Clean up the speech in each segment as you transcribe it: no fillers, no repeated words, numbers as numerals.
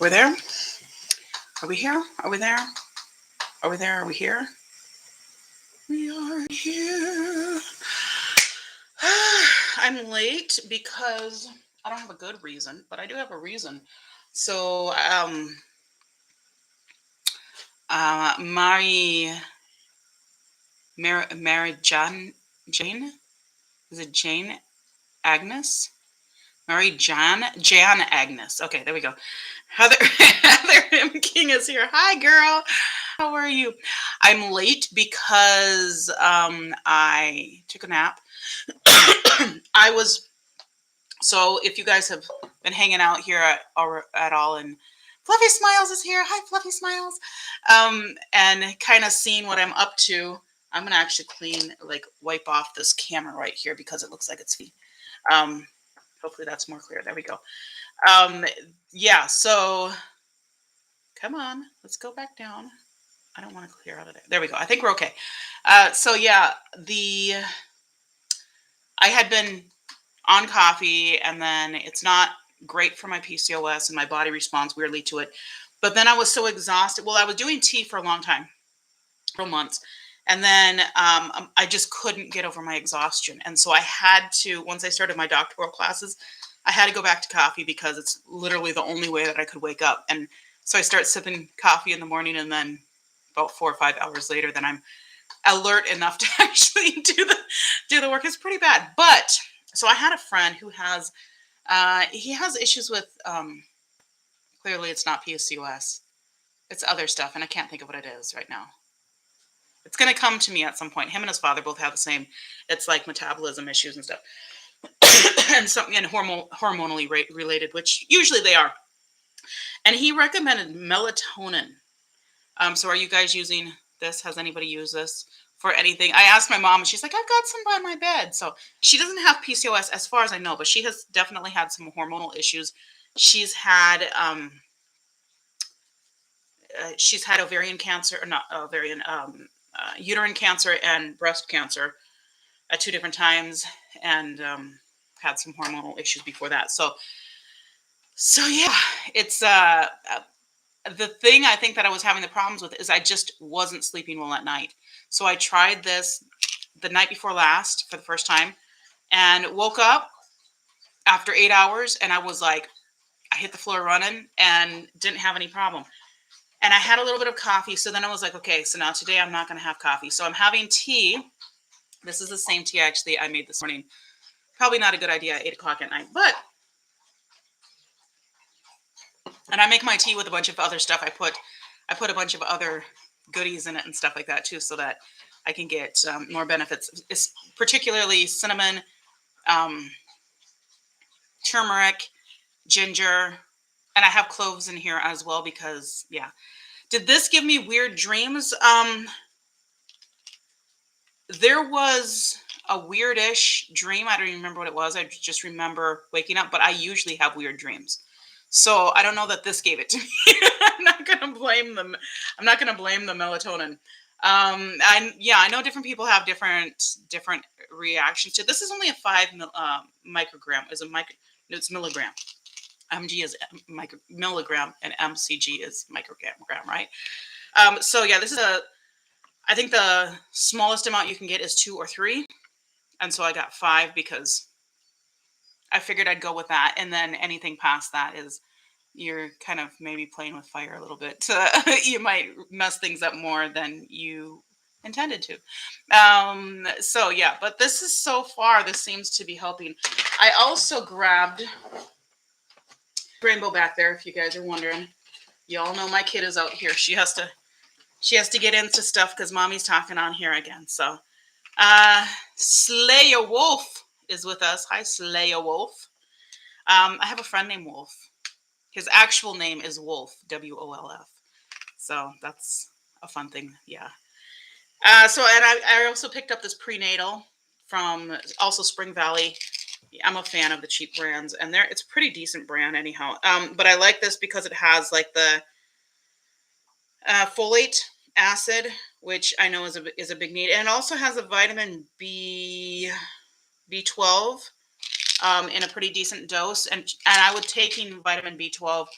We're there? Are we here? Are we there? Are we there? Are we here? We are here. I'm late because I don't have a good reason, but I do have a reason. So, Mary Jane? Is it Jane Agnes? Mary Jan Agnes. Okay, there we go. Heather Heather M. King is here. Hi, girl. How are you? I'm late because I took a nap. I was so if you guys have been hanging out here at all, and Fluffy Smiles is here. Hi, Fluffy Smiles. And kind of seeing what I'm up to. I'm gonna actually wipe off this camera right here because it looks like it's um. Hopefully that's more clear. There we go. Um, yeah. So come on, let's go back down. I don't want to clear out of there. There we go. I think we're okay. So yeah, I had been on coffee, and then it's not great for my PCOS, and my body responds weirdly to it. But then I was so exhausted. Well, I was doing tea for a long time, for months, and then I just couldn't get over my exhaustion, and so I had to. Once I started my doctoral classes, I had to go back to coffee because it's literally the only way that I could wake up. And so I start sipping coffee in the morning, and then about 4 or 5 hours later, then I'm alert enough to actually do the work. It's pretty bad. But so I had a friend who has he has issues with clearly it's not PCOS. It's other stuff, and I can't think of what it is right now. It's going to come to me at some point. Him and his father both have the same. It's like metabolism issues and stuff, and something and hormonally related, which usually they are. And he recommended melatonin. So are you guys using this? Has anybody used this for anything? I asked my mom, and she's like, I've got some by my bed. So she doesn't have PCOS as far as I know, but she has definitely had some hormonal issues. She's had ovarian cancer, or not ovarian, uterine cancer and breast cancer at 2 different times, and had some hormonal issues before that. So yeah, it's the thing I think that I was having the problems with is I just wasn't sleeping well at night. So I tried this the night before last for the first time, and woke up after 8 hours, and I was like, I hit the floor running and didn't have any problem. And I had a little bit of coffee. So then I was like, okay, so now today I'm not going to have coffee. So I'm having tea. This is the same tea actually I made this morning. Probably not a good idea at 8 o'clock at night, and I make my tea with a bunch of other stuff. I put a bunch of other goodies in it and stuff like that too, so that I can get more benefits. It's particularly cinnamon, turmeric, ginger, and I have cloves in here as well because, yeah. Did this give me weird dreams? There was a weirdish dream. I don't even remember what it was. I just remember waking up, but I usually have weird dreams. So I don't know that this gave it to me. I'm not gonna blame them. I'm not gonna blame the melatonin. I know different people have different reactions to this. Is only a 5 microgram. It's milligram. Mg is milligram, and mcg is microgram, right? So yeah, this is I think the smallest amount you can get is 2 or 3, and so I got 5 because I figured I'd go with that, and then anything past that is you're kind of maybe playing with fire a little bit. You might mess things up more than you intended to. So yeah, but this is so far, this seems to be helping. I also grabbed Rainbow back there, if you guys are wondering. Y'all know my kid is out here. She has to get into stuff because mommy's talking on here again. So Slayer Wolf is with us. Hi, Slayer Wolf. I have a friend named Wolf. His actual name is Wolf, WOLF. So that's a fun thing. Yeah. And I also picked up this prenatal from also Spring Valley. I'm a fan of the cheap brands, and it's a pretty decent brand anyhow. But I like this because it has like the folate acid, which I know is a big need, and it also has a vitamin B12 in a pretty decent dose. And I would taking vitamin B12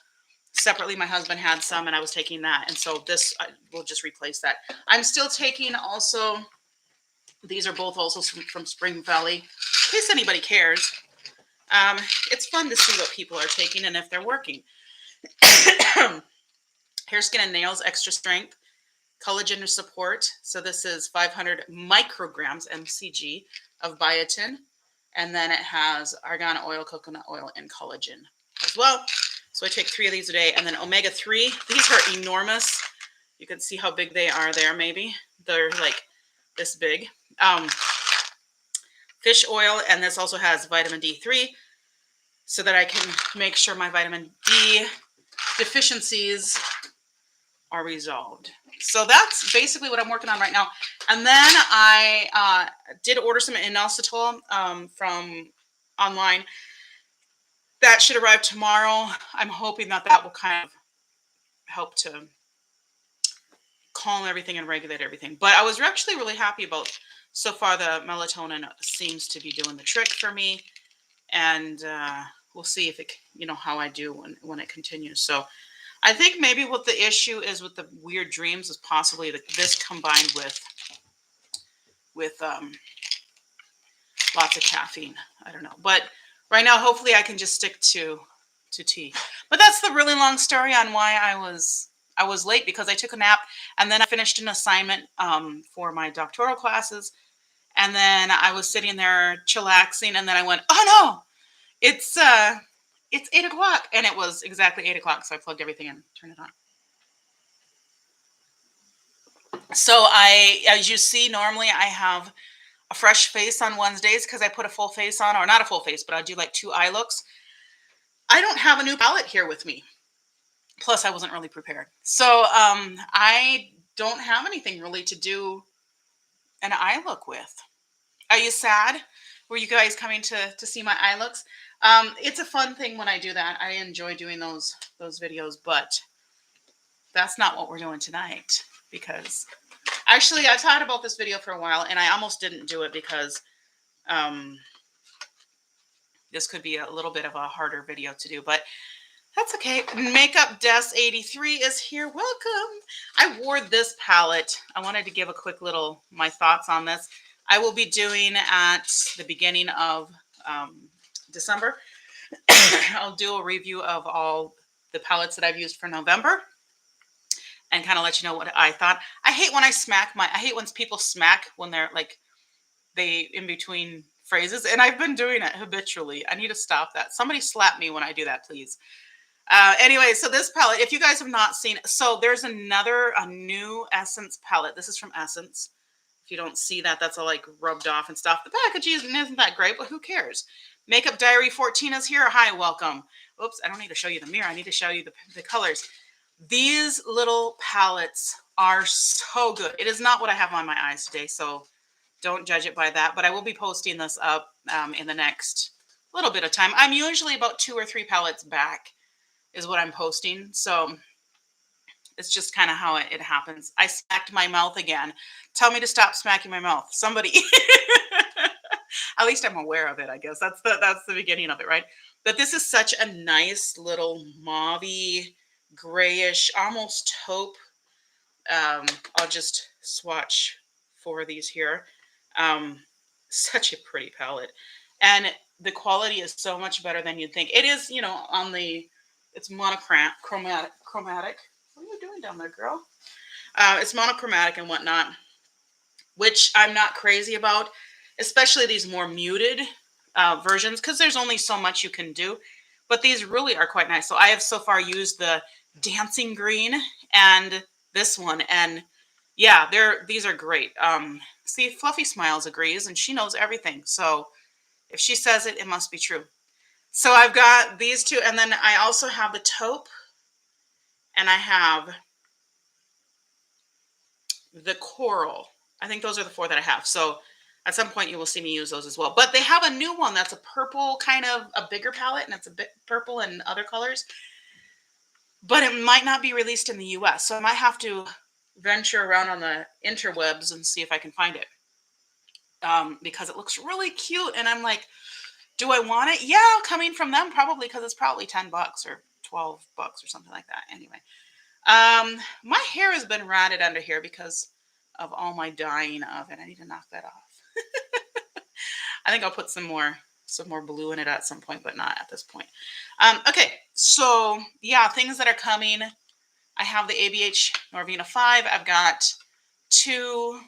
separately, my husband had some, and I was taking that. And so this will just replace that. I'm still taking also, these are both also from Spring Valley, in case anybody cares. It's fun to see what people are taking and if they're working. Hair, Skin, and Nails Extra Strength Collagen Support. So this is 500 micrograms mcg of biotin. And then it has argan oil, coconut oil, and collagen as well. So I take 3 of these a day. And then omega-3. These are enormous. You can see how big they are there maybe. They're like this big. Fish oil. And this also has vitamin D3 so that I can make sure my vitamin D deficiencies are resolved. So that's basically what I'm working on right now. And then I did order some inositol from online. That should arrive tomorrow. I'm hoping that that will kind of help to calm everything and regulate everything. But I was actually really happy about so far. The melatonin seems to be doing the trick for me. And we'll see if it, how I do when it continues. So I think maybe what the issue is with the weird dreams is possibly this combined with lots of caffeine. I don't know. But right now, hopefully I can just stick to tea. But that's the really long story on why I was late, because I took a nap and then I finished an assignment for my doctoral classes. And then I was sitting there chillaxing, and then I went, oh no, it's 8 o'clock. And it was exactly 8 o'clock. So I plugged everything in, turned it on. So as you see, normally I have a fresh face on Wednesdays because I put a full face on, or not a full face, but I do like 2 eye looks. I don't have a new palette here with me. Plus, I wasn't really prepared. So I don't have anything really to do an eye look with. Are you sad? Were you guys coming to see my eye looks? It's a fun thing when I do that. I enjoy doing those videos, but that's not what we're doing tonight, because actually I thought about this video for a while and I almost didn't do it because this could be a little bit of a harder video to do, but that's okay. Makeup Des 83 is here. Welcome. I wore this palette. I wanted to give a quick little my thoughts on this. I will be doing at the beginning of December. I'll do a review of all the palettes that I've used for November and kind of let you know what I thought. I hate when I hate when people smack when they're like, in between phrases, and I've been doing it habitually. I need to stop that. Somebody slap me when I do that, please. Anyway, so this palette, if you guys have not seen, so there's a new Essence palette. This is from Essence. If you don't see that, that's all like rubbed off and stuff. The packaging isn't that great, but who cares? Makeup Diary 14 is here. Hi, welcome. Oops, I don't need to show you the mirror. I need to show you the colors. These little palettes are so good. It is not what I have on my eyes today, so don't judge it by that. But I will be posting this up in the next little bit of time. I'm usually about 2 or 3 palettes back is what I'm posting. So it's just kind of how it happens. I smacked my mouth again. Tell me to stop smacking my mouth. Somebody. At least I'm aware of it, I guess. That's the beginning of it, right? But this is such a nice little mauve-y, grayish, almost taupe. I'll just swatch 4 of these here. Such a pretty palette. And the quality is so much better than you'd think. It is, it's monochromatic. What are you doing down there, girl? It's monochromatic and whatnot, which I'm not crazy about, especially these more muted versions, because there's only so much you can do. But these really are quite nice. So I have so far used the Dancing Green and this one. And yeah, these are great. See, Fluffy Smiles agrees, and she knows everything. So if she says it, it must be true. So I've got these 2, and then I also have the taupe, and I have the coral. I think those are the 4 that I have. So at some point you will see me use those as well. But they have a new one that's a purple, kind of a bigger palette, and it's a bit purple and other colors. But it might not be released in the US. So I might have to venture around on the interwebs and see if I can find it. Because it looks really cute. And I'm like, do I want it? Yeah, coming from them, probably, because it's probably $10 or $12 or something like that. Anyway, my hair has been ratted under here because of all my dyeing of it. I need to knock that off. I think I'll put some more blue in it at some point, but not at this point. Okay, so yeah, things that are coming. I have the ABH Norvina 5. I've got 2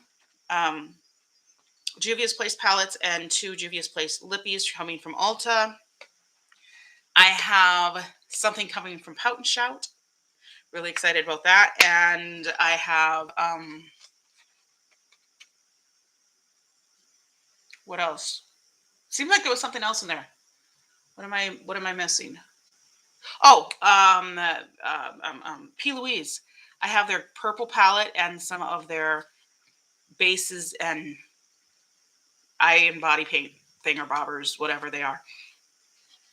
Juvia's Place palettes and 2 Juvia's Place lippies coming from Ulta. I have something coming from Pout and Shout. Really excited about that. And I have what else? Seems like there was something else in there. What am I missing? Oh, P. Louise. I have their purple palette and some of their bases and eye and body paint thingerbobbers, whatever they are.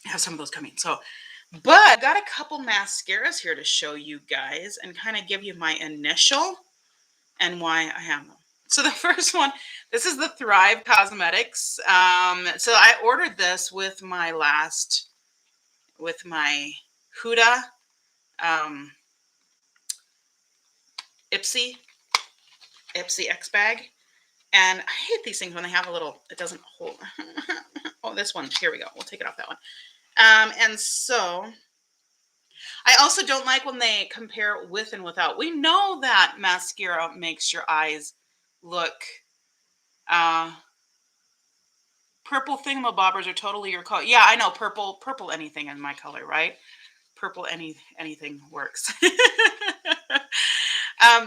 I have some of those coming. So, but I've got a couple mascaras here to show you guys and kind of give you my initial and why I have them. So the first one, this is the Thrive Cosmetics. So I ordered this with my Huda Ipsy X bag. And I hate these things when they have a little, it doesn't hold. Oh, this one, here we go. We'll take it off that one. And so I also don't like when they compare with and without. We know that mascara makes your eyes look, purple thingamabobbers are totally your color. Yeah, I know, purple anything in my color, right? Purple anything works.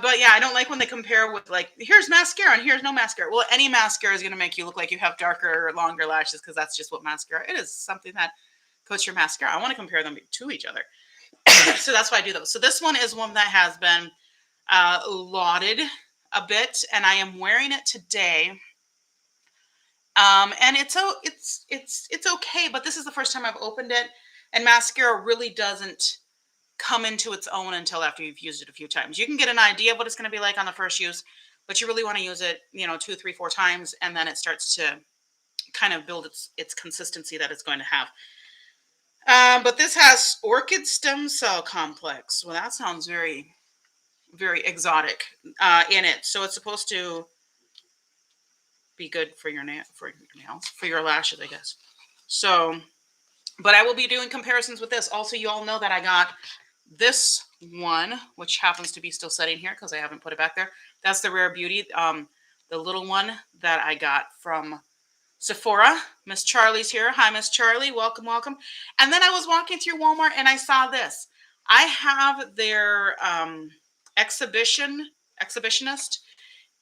But yeah, I don't like when they compare with like, here's mascara and here's no mascara. Well, any mascara is going to make you look like you have darker or longer lashes because that's just what mascara it is. Something that coats your mascara. I want to compare them to each other. So that's why I do those. So this one is one that has been lauded a bit, and I am wearing it today. And it's okay, but this is the first time I've opened it, and mascara really doesn't come into its own until after you've used it a few times. You can get an idea of what it's going to be like on the first use, but you really want to use it, 2, 3, 4 times, and then it starts to kind of build its consistency that it's going to have. But this has orchid stem cell complex. Well, that sounds very, very exotic in it. So it's supposed to be good for your nails, for your lashes, I guess. So, but I will be doing comparisons with this. Also, you all know that I got this one, which happens to be still sitting here because I haven't put it back there. That's the Rare Beauty, the little one that I got from Sephora. Miss Charlie's here. Hi, Miss Charlie. Welcome, welcome. And then I was walking through Walmart and I saw this. I have their exhibitionist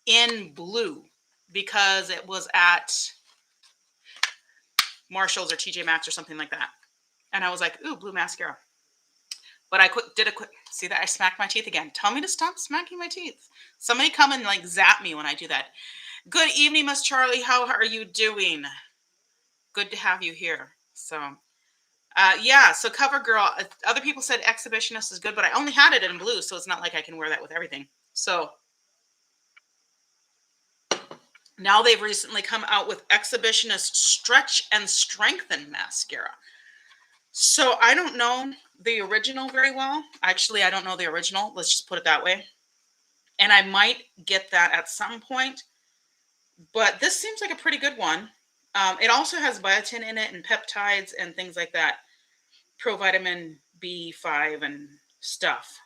in blue because it was at Marshall's or TJ Maxx or something like that. And I was like, ooh, blue mascara. But I did a quick, see that I smacked my teeth again. Tell me to stop smacking my teeth. Somebody come and like zap me when I do that. Good evening, Miss Charlie. How are you doing? Good to have you here. So, yeah, so CoverGirl, other people said Exhibitionist is good, but I only had it in blue, so it's not like I can wear that with everything. So, now they've recently come out with Exhibitionist Stretch and Strengthen Mascara. So, I don't know the original very well. Actually, I don't know the original. Let's just put it that way. And I might get that at some point. But this seems like a pretty good one. It also has biotin in it and peptides and things like that. Provitamin B5 and stuff.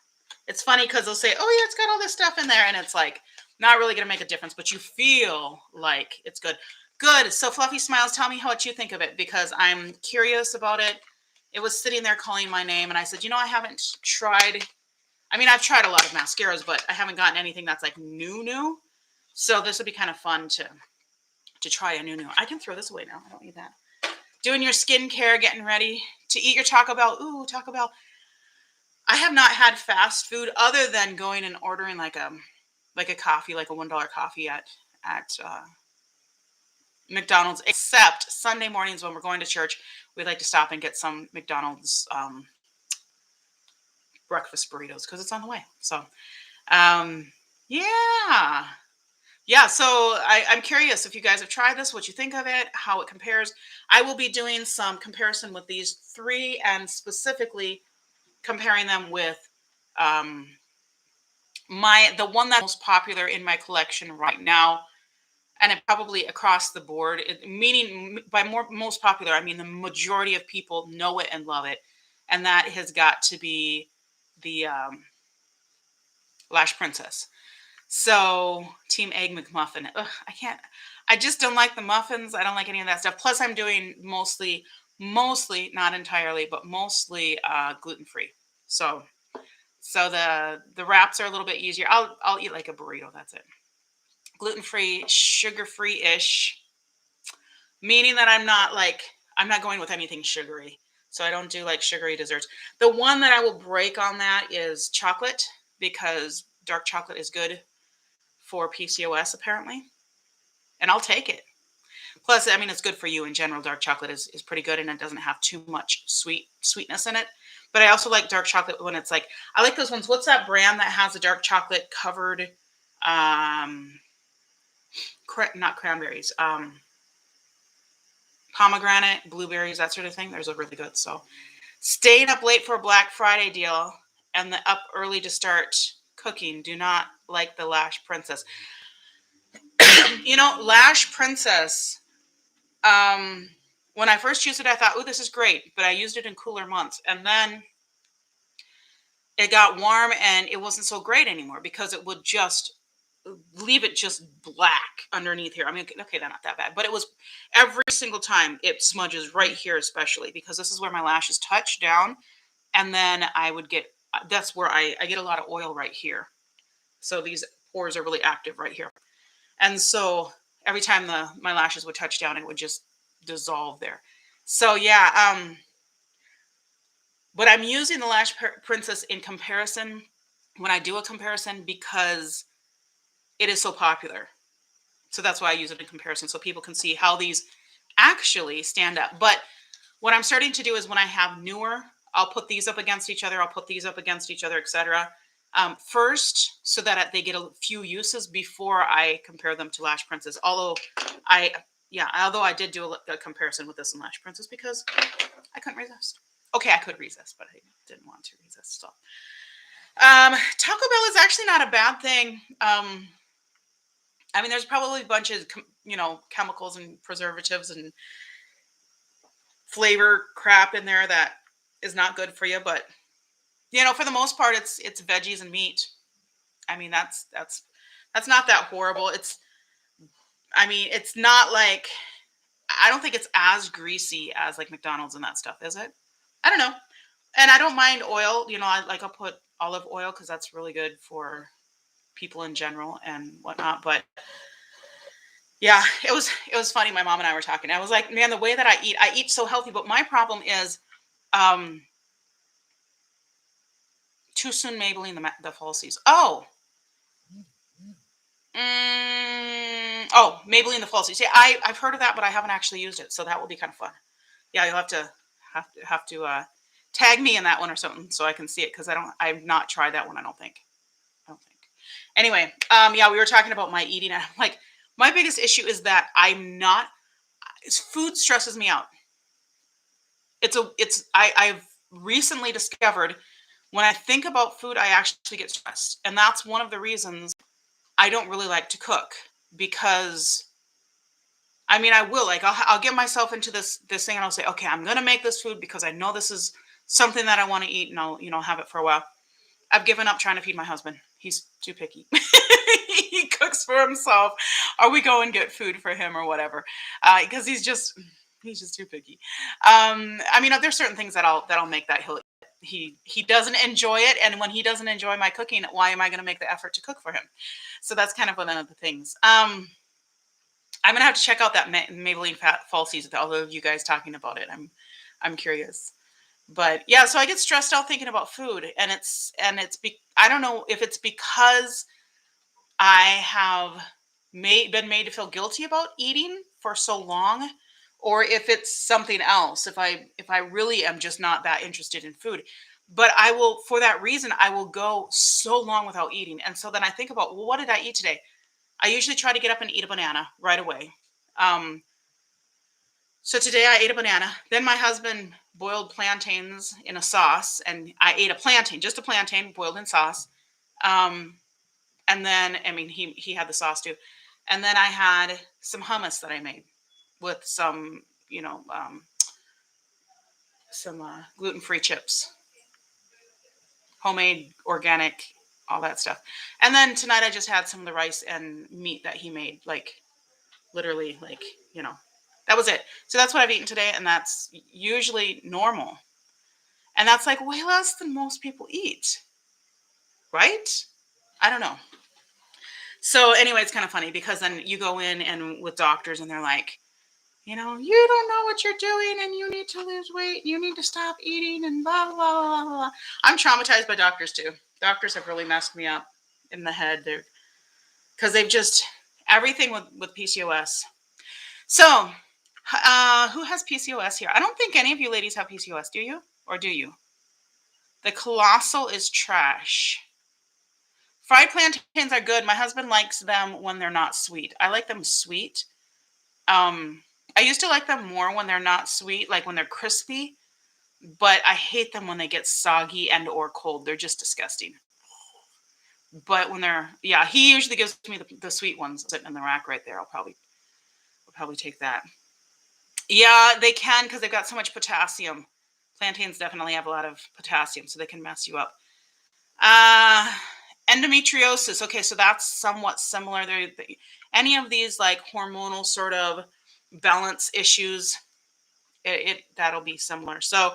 It's funny because they'll say, oh, yeah, it's got all this stuff in there. And it's like not really going to make a difference, but you feel like it's good. Good. So Fluffy Smiles, tell me what you think of it because I'm curious about it. It was sitting there calling my name. And I said, I haven't tried. I mean, I've tried a lot of mascaras, but I haven't gotten anything that's like new. So this would be kind of fun to try a new. I can throw this away now. I don't need that. Doing your skincare, getting ready to eat your Taco Bell. Ooh, Taco Bell. I have not had fast food other than going and ordering like a coffee, like a $1 coffee at McDonald's, except Sunday mornings when we're going to church, we like to stop and get some McDonald's breakfast burritos because it's on the way. So, yeah. Yeah, so I'm curious if you guys have tried this, what you think of it, how it compares. I will be doing some comparison with these 3 and specifically comparing them with um, the one that's most popular in my collection right now, and it probably across the board, meaning by most popular, I mean the majority of people know it and love it, and that has got to be the Lash Princess. So Team Egg McMuffin. Ugh, I can't. I just don't like the muffins. I don't like any of that stuff. Plus, I'm doing mostly, not entirely, but mostly gluten free. So the wraps are a little bit easier. I'll eat like a burrito. That's it. Gluten free, sugar free ish, meaning that I'm not going with anything sugary. So I don't do like sugary desserts. The one that I will break on that is chocolate, because dark chocolate is good for PCOS apparently, and I'll take it. Plus, I mean, it's good for you in general. Dark chocolate is pretty good, and it doesn't have too much sweetness in it. But I also like dark chocolate when it's like, I like those ones. What's that brand that has a dark chocolate covered, not cranberries, pomegranate, blueberries, that sort of thing. Those are really good. So staying up late for a Black Friday deal and the up early to start cooking. Do not like the Lash Princess. Lash Princess, when I first used it, I thought, oh, this is great. But I used it in cooler months. And then it got warm and it wasn't so great anymore, because it would just leave it just black underneath here. I mean, okay, that's not that bad. But it was every single time it smudges right here, especially because this is where my lashes touch down. And then I would get, that's where I get a lot of oil right here. So these pores are really active right here. And so every time my lashes would touch down, it would just dissolve there. So yeah, but I'm using the Lash Princess in comparison, when I do a comparison, because it is so popular. So that's why I use it in comparison, so people can see how these actually stand up. But what I'm starting to do is, when I have newer, I'll put these up against each other. I'll put these up against each other, etc. First, so that they get a few uses before I compare them to Lash Princess. Although I did do a comparison with this and Lash Princess, because I couldn't resist. Okay, I could resist, but I didn't want to resist. So, Taco Bell is actually not a bad thing. I mean, there's probably a bunch of chemicals and preservatives and flavor crap in there that is not good for you, but for the most part, it's veggies and meat. I mean, that's not that horrible. It's not like, I don't think it's as greasy as like McDonald's and that stuff, is it? I don't know. And I don't mind oil. I'll put olive oil, because that's really good for people in general and whatnot. But yeah, it was funny. My mom and I were talking. I was like, man, the way that I eat so healthy. But my problem is, too soon Maybelline the falsies. Maybelline the falsies. Yeah, I've heard of that, but I haven't actually used it. So that will be kind of fun. Yeah, you'll have to tag me in that one or something, so I can see it, because I've not tried that one. I don't think. Anyway, yeah, we were talking about my eating, and I'm like, my biggest issue is that food stresses me out. I've recently discovered, when I think about food, I actually get stressed. And that's one of the reasons I don't really like to cook, because I will, like, I'll get myself into this thing, and I'll say, okay, I'm going to make this food because I know this is something that I want to eat, and I'll have it for a while. I've given up trying to feed my husband. He's too picky. He cooks for himself, or we go and get food for him or whatever, because he's just too picky. There's certain things that I'll make that he doesn't enjoy it, and when he doesn't enjoy my cooking, why am I going to make the effort to cook for him? So that's kind of one of the things. I'm gonna have to check out that Maybelline falsies with all of you guys talking about it. I'm curious. But yeah, so I get stressed out thinking about food, and I don't know if it's because I have been made to feel guilty about eating for so long, or if it's something else. If I really am just not that interested in food, but for that reason, I will go so long without eating, and so then I think about, well, what did I eat today? I usually try to get up and eat a banana right away. So today I ate a banana. Then my husband boiled plantains in a sauce, and I ate a plantain, just a plantain boiled in sauce. Um, and then, I mean, he had the sauce too. And then I had some hummus that I made with some, some gluten-free chips, homemade, organic, all that stuff. And then tonight I just had some of the rice and meat that he made, like literally, like, you know, that was it. So that's what I've eaten today, and that's usually normal. And that's like way less than most people eat, right? I don't know. So anyway, it's kind of funny because then you go in and with doctors and they're like, you don't know what you're doing and you need to lose weight. You need to stop eating and blah, blah, blah, blah, blah. I'm traumatized by doctors too. Doctors have really messed me up in the head. Because they've just, everything with PCOS. So who has PCOS here? I don't think any of you ladies have PCOS, do you? Or do you? The colossal is trash. Fried plantains are good. My husband likes them when they're not sweet. I like them sweet. I used to like them more when they're not sweet, like when they're crispy, but I hate them when they get soggy and or cold. They're just disgusting. But when yeah, he usually gives me the sweet ones sitting in the rack right there. I'll probably take that. Yeah, they can because they've got so much potassium. Plantains definitely have a lot of potassium, so they can mess you up. Endometriosis. Okay, so that's somewhat similar. Any of these like hormonal sort of balance issues, that'll be similar. So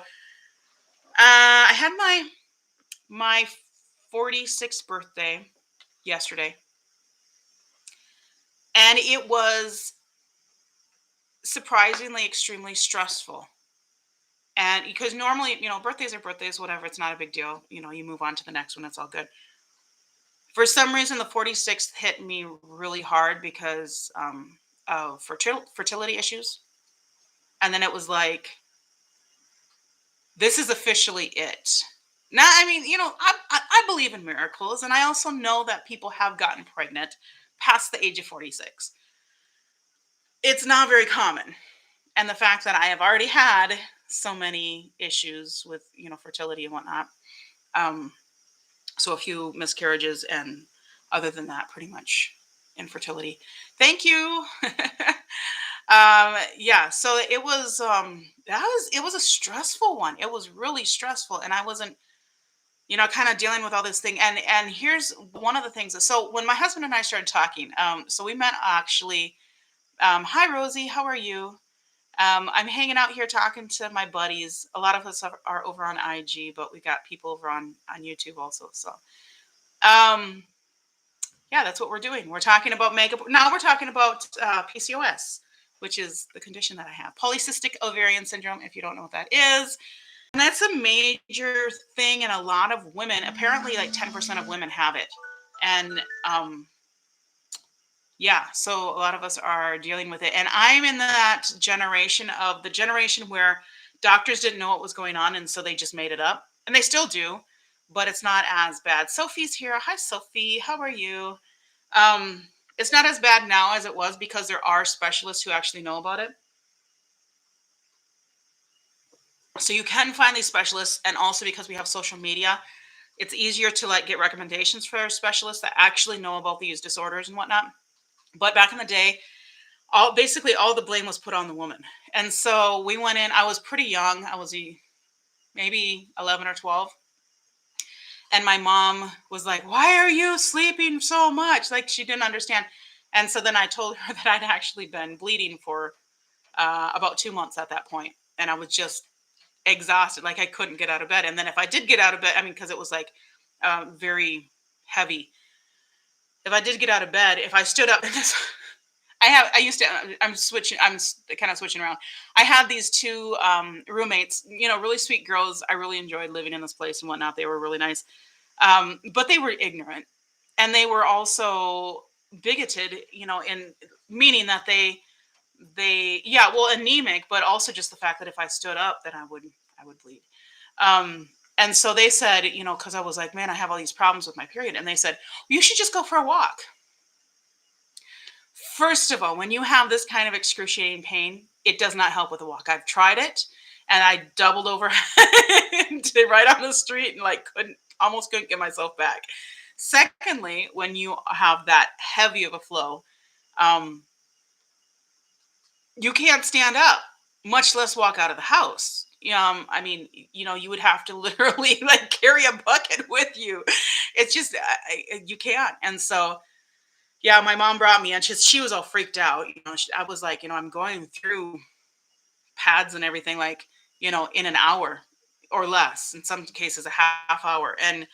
I had my 46th birthday yesterday, and it was surprisingly extremely stressful. And because normally, birthdays are birthdays, whatever, it's not a big deal. You move on to the next one, it's all good. For some reason, the 46th hit me really hard because of fertility issues. And then it was like, this is officially it. Now, I mean, I believe in miracles, and I also know that people have gotten pregnant past the age of 46. It's not very common. And the fact that I have already had so many issues with, fertility and whatnot. So a few miscarriages, and other than that, pretty much infertility. Thank you. Yeah, so it was it was a stressful one. It was really stressful, and I wasn't, kind of dealing with all this thing. And here's one of the things. So when my husband and I started talking, so we met actually. Hi Rosie, how are you? I'm hanging out here talking to my buddies. A lot of us are over on IG, but we got people over on YouTube also. So yeah, that's what we're doing. We're talking about makeup. Now we're talking about PCOS, which is the condition that I have. Polycystic ovarian syndrome, if you don't know what that is. And that's a major thing in a lot of women. Apparently like 10% of women have it. And yeah, so a lot of us are dealing with it. And I'm in that generation where doctors didn't know what was going on. And so they just made it up. And they still do, but it's not as bad. Sophie's here. Hi, Sophie. How are you? It's not as bad now as it was because there are specialists who actually know about it. So you can find these specialists. And also because we have social media, it's easier to like get recommendations for specialists that actually know about these disorders and whatnot. But back in the day, basically all the blame was put on the woman. And so we went in. I was pretty young. I was maybe 11 or 12. And my mom was like, "Why are you sleeping so much?" Like she didn't understand. And so then I told her that I'd actually been bleeding for about 2 months at that point. And I was just exhausted. Like I couldn't get out of bed. And then if I did get out of bed, I mean, because it was like very heavy. If I did get out of bed, if I stood up, I'm kind of switching around. I had these two roommates, really sweet girls. I really enjoyed living in this place and whatnot. They were really nice. But they were ignorant, and they were also bigoted, in meaning that anemic, but also just the fact that if I stood up, then I would bleed. And so they said, because I was like, man, I have all these problems with my period. And they said, you should just go for a walk. First of all, when you have this kind of excruciating pain, It does not help with a walk. I've tried it and I doubled over right on the street and like almost couldn't get myself back. Secondly, when you have that heavy of a flow, um, you can't stand up, much less walk out of the house. I mean, you would have to literally like carry a bucket with you. It's just you can't. And so, yeah, my mom brought me, and she was all freaked out. I was like, I'm going through pads and everything like in an hour or less. In some cases, a half hour. And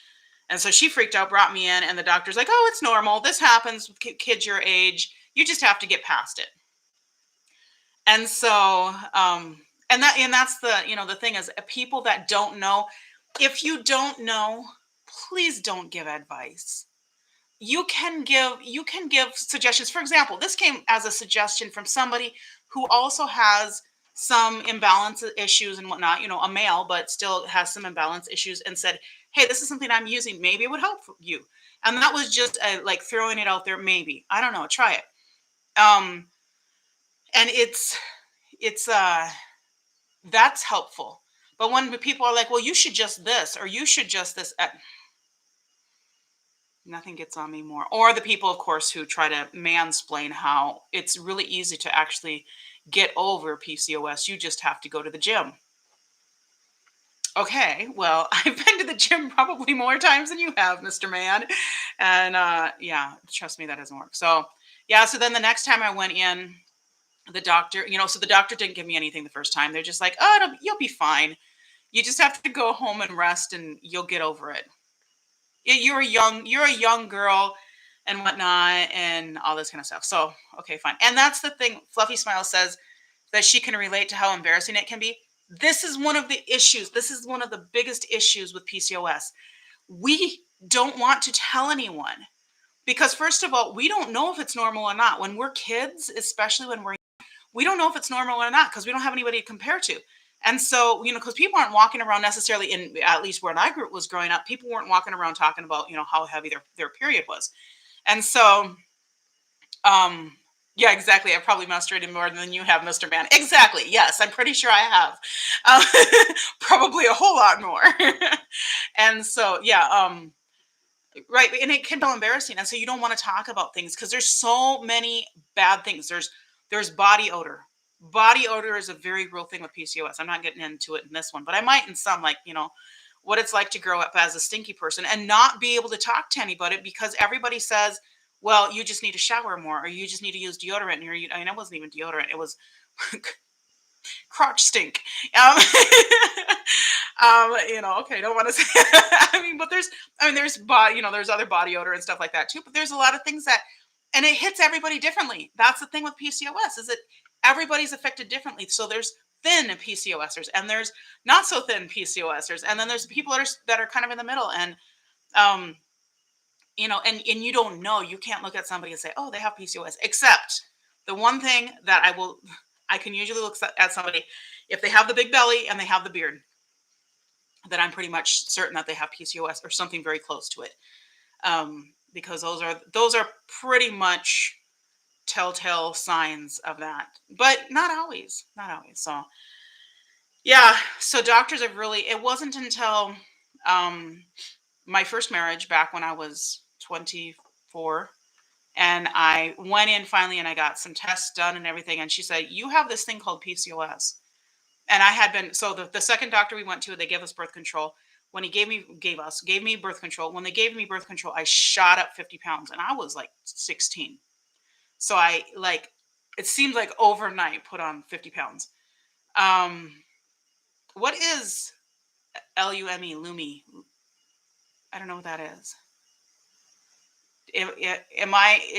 so she freaked out, brought me in, and the doctor's like, "Oh, it's normal. This happens with kids your age. You just have to get past it." And so, and that's the thing is, people that don't know. If you don't know, please don't give advice. You can give suggestions. For example, this came as a suggestion from somebody who also has some imbalance issues and whatnot. A male, but still has some imbalance issues, and said, "Hey, this is something I'm using. Maybe it would help you." And that was just like throwing it out there. Maybe, I don't know. Try it. Um, and it's that's helpful. But when people are like, "Well, you should just this," or "You should just this," nothing gets on me more. Or the people, of course, who try to mansplain how it's really easy to actually get over PCOS. You just have to go to the gym. Okay, well, I've been to the gym probably more times than you have, Mr. Man. And yeah, trust me, that doesn't work. So, yeah, so then the next time I went in, the doctor, so the doctor didn't give me anything the first time. They're just like, "Oh, you'll be fine. You just have to go home and rest and you'll get over it. You're a young girl and whatnot and all this kind of stuff." So, okay, fine. And that's the thing. Fluffy Smile says that she can relate to how embarrassing it can be. This is one of the issues. This is one of the biggest issues with PCOS. We don't want to tell anyone because, first of all, we don't know if it's normal or not. When we're kids, especially when we don't know if it's normal or not because we don't have anybody to compare to. And so, because people aren't walking around necessarily, in at least where I was growing up, people weren't walking around talking about, how heavy their period was. And so, um, yeah, exactly. I've probably menstruated more than you have, Mr. Man. Exactly. Yes, I'm pretty sure I have. Probably a whole lot more. And so, yeah, right. And it can be embarrassing. And so you don't want to talk about things because there's so many bad things. There's body odor. Body odor is a very real thing with PCOS. I'm not getting into it in this one, but I might in some, like, what it's like to grow up as a stinky person and not be able to talk to anybody because everybody says, "Well, you just need to shower more, or you just need to use deodorant." I mean, it wasn't even deodorant. It was crotch stink. Um, okay, don't want to say. I mean, but there's body, there's other body odor and stuff like that too. But there's a lot of things and it hits everybody differently. That's the thing with PCOS is that everybody's affected differently. So there's thin PCOSers and there's not so thin PCOSers, and then there's people that are kind of in the middle. And um, and you don't know. You can't look at somebody and say, "Oh, they have PCOS." Except the one thing that I can usually look at somebody if they have the big belly and they have the beard, that I'm pretty much certain that they have PCOS or something very close to it. Because those are pretty much telltale signs of that, but not always, not always. So, yeah, so doctors have really. It wasn't until um, my first marriage back when I was 24, and I went in finally and I got some tests done and everything, and she said, "You have this thing called PCOS." And I had been, so the second doctor we went to, they gave us birth control. When he gave me birth control, when they gave me birth control, I shot up 50 pounds and I was like 16. So it seemed like overnight put on 50 pounds. Um, what is LUME, Lumi? I don't know what that is.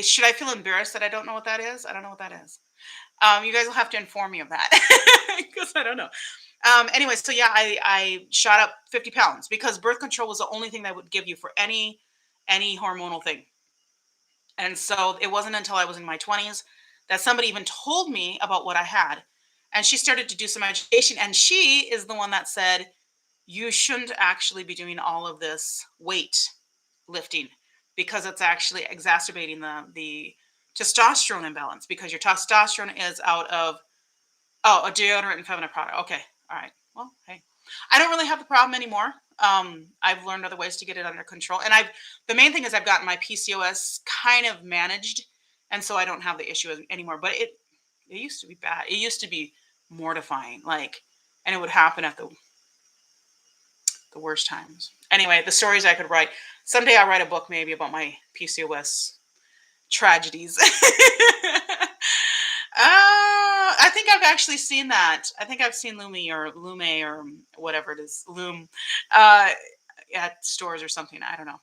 Should I feel embarrassed that I don't know what that is? I don't know what that is. You guys will have to inform me of that because I don't know. Anyway, so yeah, I shot up 50 pounds because birth control was the only thing that would give you for any hormonal thing. And so it wasn't until I was in my 20s that somebody even told me about what I had. And she started to do some education. And she is the one that said, "You shouldn't actually be doing all of this weight lifting because it's actually exacerbating the testosterone imbalance because your testosterone is out of Oh, a deodorant and feminine product. Okay. All right. Well, hey, I don't really have the problem anymore. I've learned other ways to get it under control. And the main thing is I've gotten my PCOS kind of managed. And so I don't have the issue anymore, but it used to be bad. It used to be mortifying. Like, and it would happen at the worst times. Anyway, the stories I could write. Someday I'll write a book maybe about my PCOS tragedies. I think I've actually seen that. I think I've seen Lume or whatever it is, Loom, uh, at stores or something. I don't know.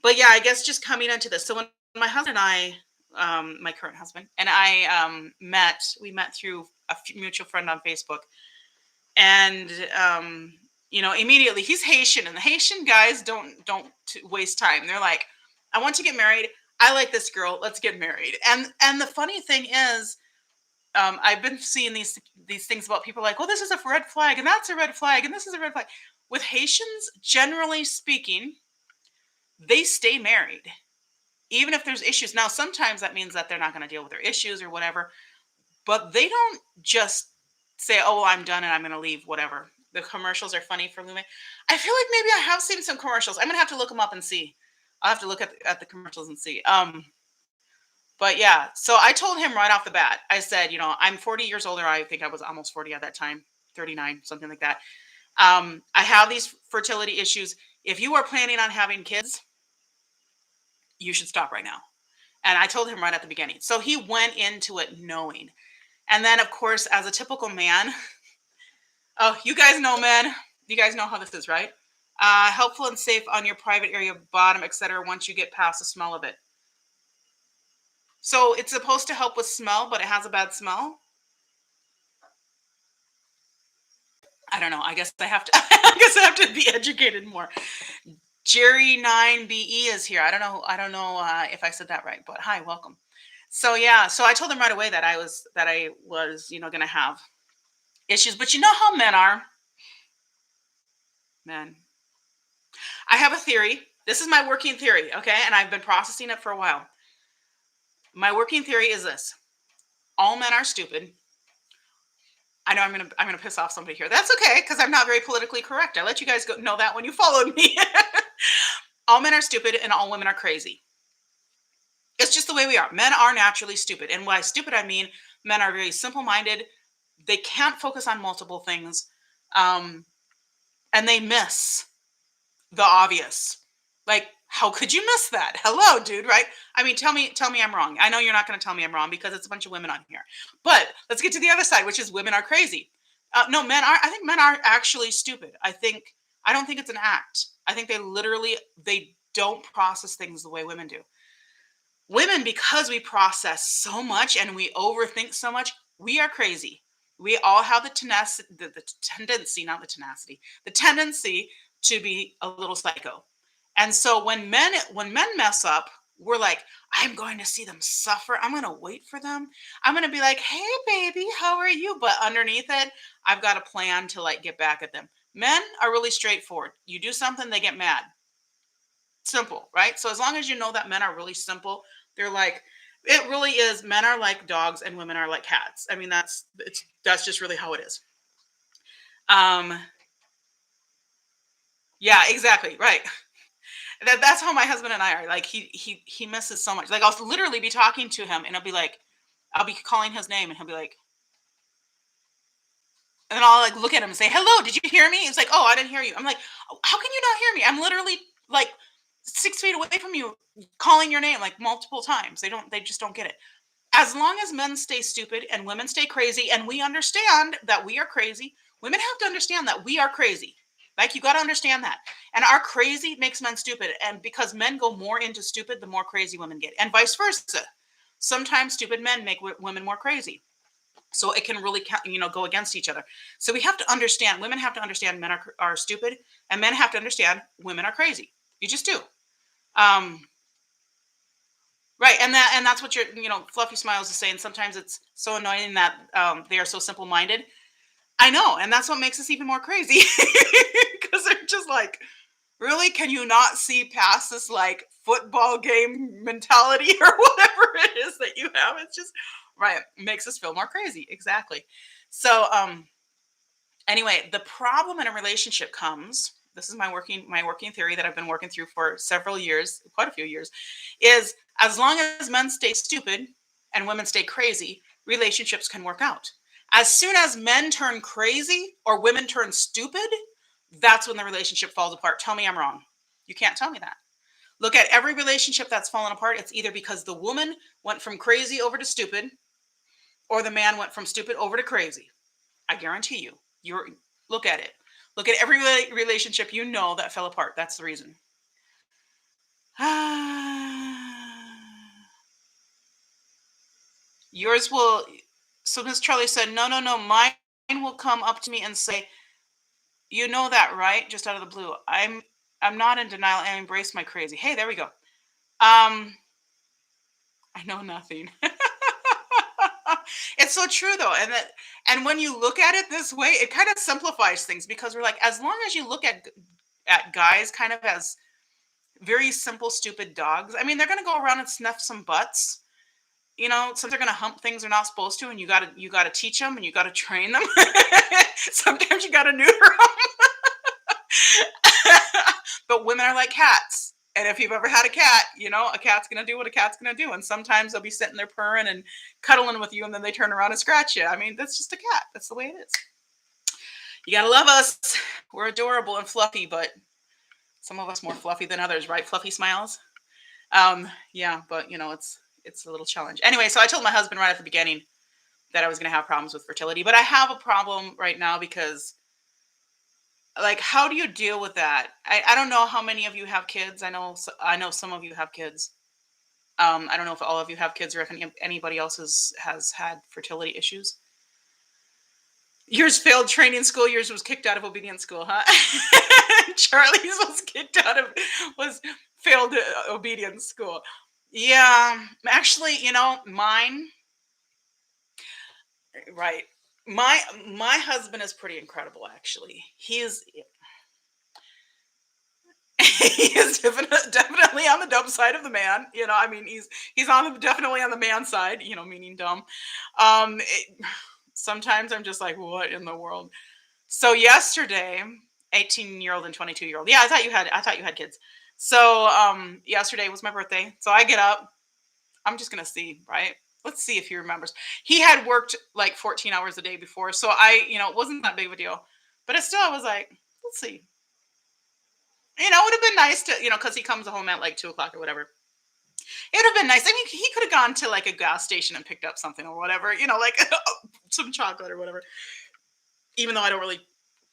But yeah, I guess just coming into this. So when my husband and I, my current husband and I, we met through a mutual friend on Facebook, and immediately he's Haitian, and the Haitian guys don't waste time. They're like, I want to get married. I like this girl. Let's get married. And the funny thing is, I've been seeing these things about people like, well, this is a red flag, and that's a red flag, and this is a red flag. With Haitians, generally speaking, they stay married, even if there's issues. Now, sometimes that means that they're not going to deal with their issues or whatever, but they don't just say, oh, well, I'm done and I'm going to leave, whatever. The commercials are funny for Lume. I feel like maybe I have seen some commercials. I'm going to have to look them up and see. I'll have to look at the commercials and see. But yeah, so I told him right off the bat, I said, I'm 40 years older. I think I was almost 40 at that time, 39, something like that. I have these fertility issues. If you are planning on having kids, you should stop right now. And I told him right at the beginning. So he went into it knowing. And then, of course, as a typical man, oh, you guys know, men, you guys know how this is, right? Helpful and safe on your private area, bottom, etc. once you get past the smell of it. So it's supposed to help with smell, but it has a bad smell. I don't know. I guess I have to. I guess I have to be educated more. Jerry 9BE is here. I don't know. If I said that right, but hi, welcome. So yeah. So I told him right away that I was going to have issues. But you know how men are. Men. I have a theory. This is my working theory, okay? And I've been processing it for a while. My working theory is this: all men are stupid. I know I'm gonna piss off somebody here. That's okay, because I'm not very politically correct. I let you guys know that when you followed me. All men are stupid and all women are crazy. It's just the way we are. Men are naturally stupid. And by stupid, I mean men are very simple-minded. They can't focus on multiple things. And they miss the obvious. Like, how could you miss that? Hello, dude, right? I mean, tell me I'm wrong. I know you're not going to tell me I'm wrong because it's a bunch of women on here. But let's get to the other side, which is women are crazy. No, I think men are actually stupid. I don't think it's an act. I think they don't process things the way women do. Women, because we process so much and we overthink so much, we are crazy. We all have the tendency to be a little psycho. And so when men mess up, we're like, I'm going to see them suffer. I'm going to wait for them. I'm going to be like, hey, baby, how are you? But underneath it, I've got a plan to like get back at them. Men are really straightforward. You do something, they get mad. Simple, right? So as long as you know that men are really simple, they're like, it really is. Men are like dogs and women are like cats. I mean, that's just really how it is. Yeah, exactly. Right. That's how my husband and I are. Like he misses so much. Like I'll literally be talking to him and I'll be calling his name and he'll be like, and then I'll like look at him and say, hello, did you hear me? It's like, oh, I didn't hear you. I'm like, oh, how can you not hear me? I'm literally like 6 feet away from you calling your name like multiple times. They just don't get it. As long as men stay stupid and women stay crazy and we understand that we are crazy, women have to understand that we are crazy. Like, you got to understand that. And our crazy makes men stupid. And because men go more into stupid, the more crazy women get. And vice versa. Sometimes stupid men make women more crazy. So it can really, go against each other. So we have to understand, women have to understand men are stupid, and men have to understand women are crazy. You just do. Right. And that's what your, Fluffy Smiles is saying. Sometimes it's so annoying that they are so simple-minded. I know. And that's what makes us even more crazy. Because they're just like, really? Can you not see past this like football game mentality or whatever it is that you have? It's just Right. Makes us feel more crazy. Exactly. So, anyway, the problem in a relationship comes, this is my working theory that I've been working through for several years, quite a few years, is as long as men stay stupid and women stay crazy, relationships can work out. As soon as men turn crazy or women turn stupid, that's when the relationship falls apart. Tell me I'm wrong. You can't tell me that. Look at every relationship that's fallen apart. It's either because the woman went from crazy over to stupid or the man went from stupid over to crazy. I guarantee you. You're look at it. Look at every relationship you know that fell apart. That's the reason. Yours will. So Miss Charlie said, no, no, no. Mine will come up to me and say, "You know that, right?" Just out of the blue. I'm not in denial. I embrace my crazy. Hey, there we go. I know nothing. It's so true though, and when you look at it this way, it kind of simplifies things because we're like, as long as you look at guys kind of as very simple, stupid dogs. I mean, they're gonna go around and sniff some butts. Some they're gonna hump things they're not supposed to, and you gotta teach them and you gotta train them. Sometimes you gotta neuter them. But women are like cats. And if you've ever had a cat, a cat's going to do what a cat's going to do. And sometimes they'll be sitting there purring and cuddling with you, and then they turn around and scratch you. I mean, that's just a cat. That's the way it is. You got to love us. We're adorable and fluffy, but some of us more fluffy than others, right? Fluffy smiles. Yeah, but, it's a little challenge. Anyway, so I told my husband right at the beginning that I was going to have problems with fertility. But I have a problem right now because, like, how do you deal with that? I don't know how many of you have kids. I know some of you have kids. I don't know if all of you have kids or if anybody else has had fertility issues. Yours failed training school. Yours was kicked out of obedience school, huh? Charlie's was failed obedience school. Yeah, actually, mine. Right. My husband is pretty incredible. Actually, he is definitely on the dumb side of the man. I mean, he's definitely on the man side. Meaning dumb. Sometimes I'm just like, what in the world? So yesterday, 18-year-old and 22-year-old. Yeah, I thought you had kids. So yesterday was my birthday. So I get up. I'm just gonna see, right? Let's see if he remembers. He had worked like 14 hours a day before, so it wasn't that big of a deal. But I was like, let's see. It would have been nice to, because he comes home at like 2 o'clock or whatever. It would have been nice. I mean, he could have gone to like a gas station and picked up something or whatever, like some chocolate or whatever. Even though I don't really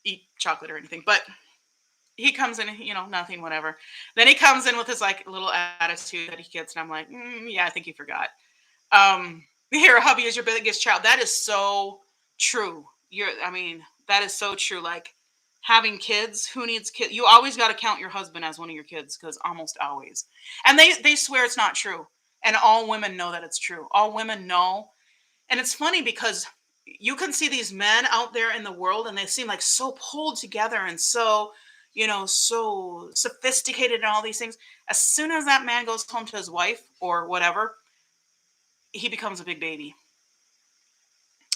eat chocolate or anything, but he comes in, nothing, whatever. Then he comes in with his like little attitude that he gets, and I'm like, yeah, I think he forgot. Your hubby is your biggest child. That is so true. That is so true. Like having kids, who needs kids? You always got to count your husband as one of your kids, because almost always. And they swear it's not true. And all women know that it's true. All women know. And it's funny because you can see these men out there in the world and they seem like so pulled together and so, so sophisticated and all these things. As soon as that man goes home to his wife or whatever, he becomes a big baby.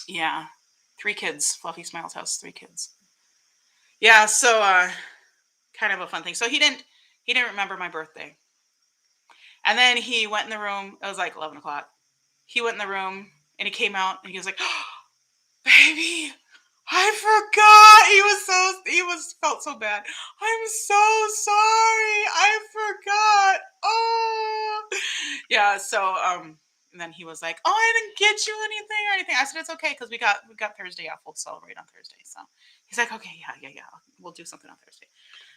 Yeah. 3 kids. Fluffy Smiles has 3 kids. Yeah, so kind of a fun thing. So he didn't remember my birthday. And then he went in the room. It was like 11 o'clock. He went in the room and he came out and he was like, oh, baby, I forgot. Felt so bad. I'm so sorry. I forgot. Oh, yeah. So, and then he was like, oh, I didn't get you anything or anything. I said, it's okay, because we got Thursday off. We'll celebrate on Thursday. So he's like, okay, yeah. We'll do something on Thursday.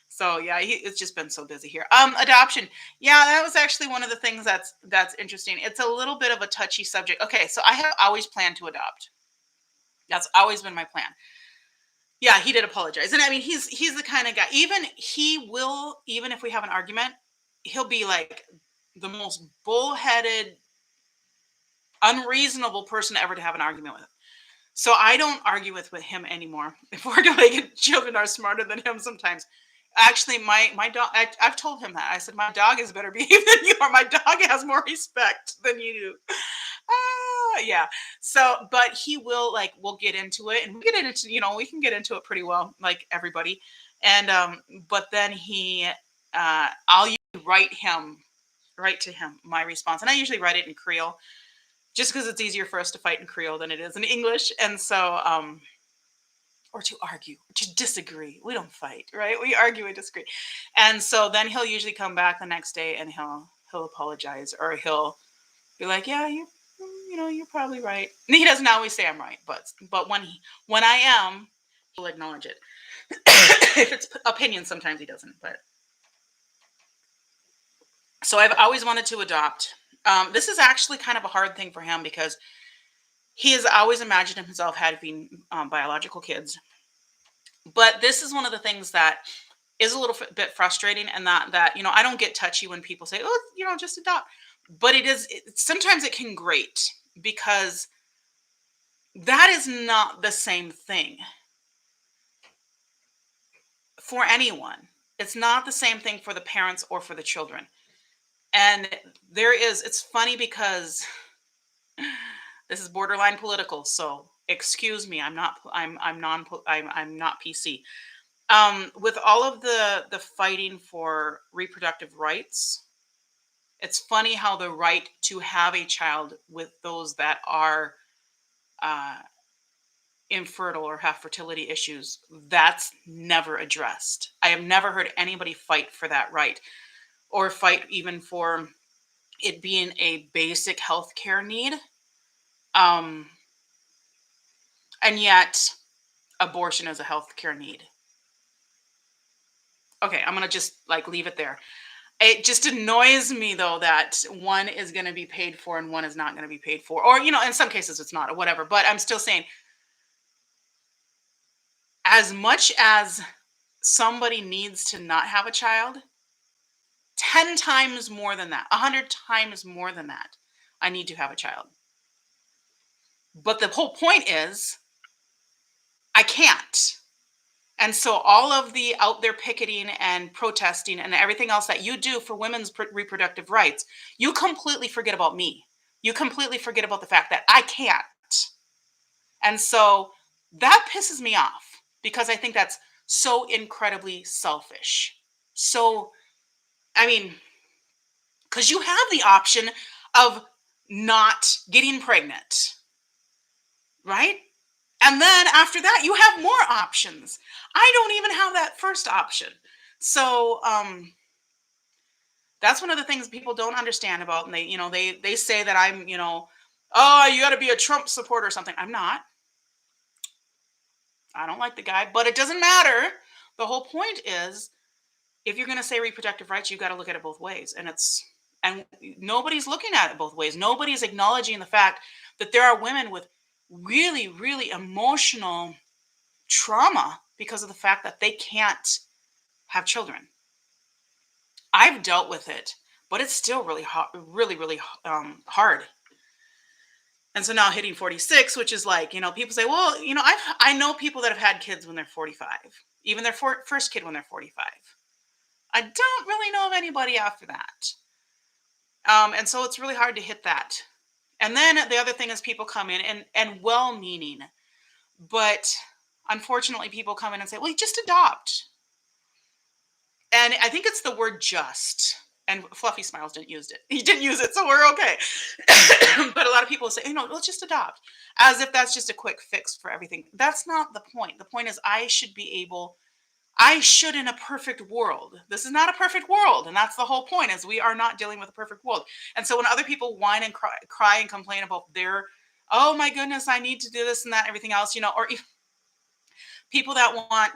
So yeah, it's just been so busy here. Adoption. Yeah, that was actually one of the things that's interesting. It's a little bit of a touchy subject. Okay, so I have always planned to adopt. That's always been my plan. Yeah, he did apologize. And I mean, he's the kind of guy, even if we have an argument, he'll be like the most bullheaded, unreasonable person ever to have an argument with. So I don't argue with him anymore. If we're like, children are smarter than him sometimes. Actually, my dog, I've told him that. I said, my dog is better behaved than you are. My dog has more respect than you do. Yeah. So, but he will like we'll get into it, and we get into we can get into it pretty well, like everybody. And but then I'll usually write to him my response, and I usually write it in Creole, just because it's easier for us to fight in Creole than it is in English, and so or to argue, to disagree. We don't fight, right? We argue and disagree. And so then he'll usually come back the next day and he'll apologize, or he'll be like, "Yeah, you're probably right." And he doesn't always say I'm right, but when I am, he'll acknowledge it. If it's opinion, sometimes he doesn't. But so I've always wanted to adopt. This is actually kind of a hard thing for him because he has always imagined himself having biological kids. But this is one of the things that is a little bit frustrating, and that I don't get touchy when people say, "Oh, just adopt," but sometimes it can grate because that is not the same thing for anyone. It's not the same thing for the parents or for the children. And it's funny because this is borderline political, so excuse me, I'm not PC. With all of the fighting for reproductive rights, it's funny how the right to have a child with those that are uh, infertile or have fertility issues, that's never addressed. I have never heard anybody fight for that right, or fight even for it being a basic healthcare need. Um, and yet, abortion is a healthcare need. Okay, I'm gonna just like leave it there. It just annoys me though that one is going to be paid for and one is not going to be paid for, or in some cases it's not, or whatever. But I'm still saying, as much as somebody needs to not have a child, 10 times more than that, 100 times more than that, I need to have a child. But the whole point is, I can't. And so all of the out there picketing and protesting and everything else that you do for women's reproductive rights, you completely forget about me. You completely forget about the fact that I can't. And so that pisses me off because I think that's so incredibly selfish. So, I mean, because you have the option of not getting pregnant, right? And then after that, you have more options. I don't even have that first option. So that's one of the things people don't understand about. And they say that I'm, oh, you got to be a Trump supporter or something. I'm not. I don't like the guy, but it doesn't matter. The whole point is, if you're going to say reproductive rights, you got to look at it both ways. And nobody's looking at it both ways. Nobody's acknowledging the fact that there are women with really, really emotional trauma because of the fact that they can't have children. I've dealt with it, but it's still really hard, really, really hard. And so now hitting 46, which is like, people say, well, I know people that have had kids when they're 45, even their first kid when they're 45. I don't really know of anybody after that. And so it's really hard to hit that. And then the other thing is people come in and well-meaning, but unfortunately people come in and say, well, you just adopt. And I think it's the word just. And Fluffy Smiles didn't use it. He didn't use it, so we're okay. But a lot of people say, let's just adopt. As if that's just a quick fix for everything. That's not the point. The point is I should in a perfect world. This is not a perfect world. And that's the whole point, is we are not dealing with a perfect world. And so when other people whine and cry and complain about oh my goodness, I need to do this and that, and everything else, or if people that want,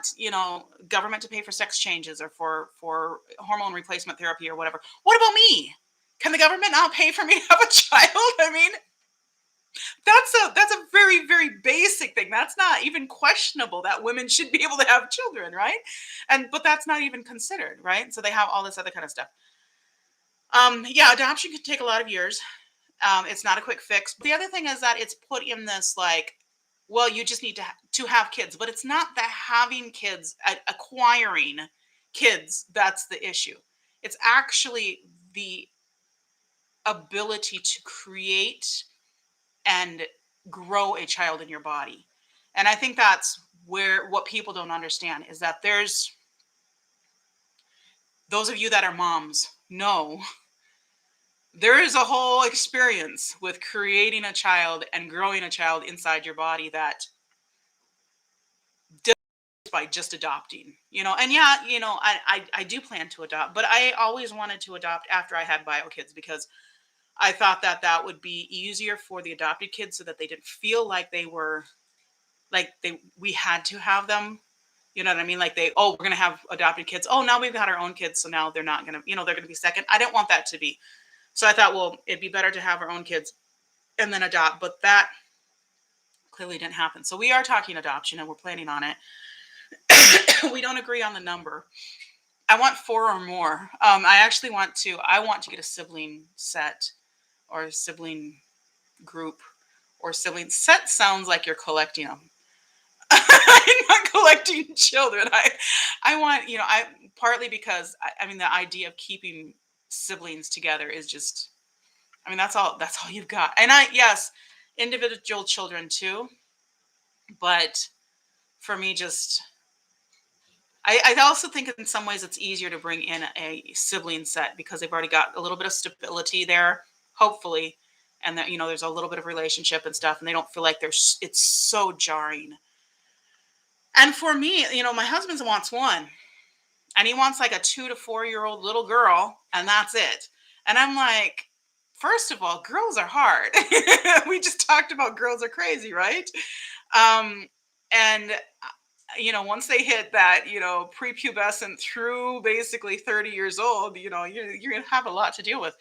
government to pay for sex changes or for hormone replacement therapy or whatever. What about me? Can the government not pay for me to have a child? I mean, that's a very, very basic thing. That's not even questionable that women should be able to have children, right? But that's not even considered, right? So they have all this other kind of stuff. Yeah, adoption can take a lot of years. It's not a quick fix. But the other thing is that it's put in this like, well, you just need to have kids, but it's not the having kids, acquiring kids, that's the issue. It's actually the ability to create and grow a child in your body. And I think that's where what people don't understand is that there's those of you that are moms know there is a whole experience with creating a child and growing a child inside your body that does by just adopting, and yeah, I do plan to adopt, but I always wanted to adopt after I had bio kids because I thought that that would be easier for the adopted kids so that they didn't feel like they were like we had to have them. You know what I mean? Like we're gonna have adopted kids. Oh, now we've got our own kids, so now they're not gonna, they're gonna be second. I didn't want that to be. So I thought, well, it'd be better to have our own kids and then adopt. But that clearly didn't happen. So we are talking adoption and we're planning on it. We don't agree on the number. I want 4 or more. I want to get a sibling set or a sibling group or sibling set. Sounds like you're collecting them. I'm not collecting children. I want, I partly because I mean, the idea of keeping siblings together is just, I mean, that's all you've got. And yes, individual children too. But for me, I also think in some ways it's easier to bring in a sibling set because they've already got a little bit of stability there, hopefully. And that, there's a little bit of relationship and stuff, and they don't feel like it's so jarring. And for me, my husband wants one, and he wants like a 2 to 4 year old little girl, and that's it. And I'm like, first of all, girls are hard. We just talked about girls are crazy, right? And once they hit that, prepubescent through basically 30 years old, you're gonna have a lot to deal with.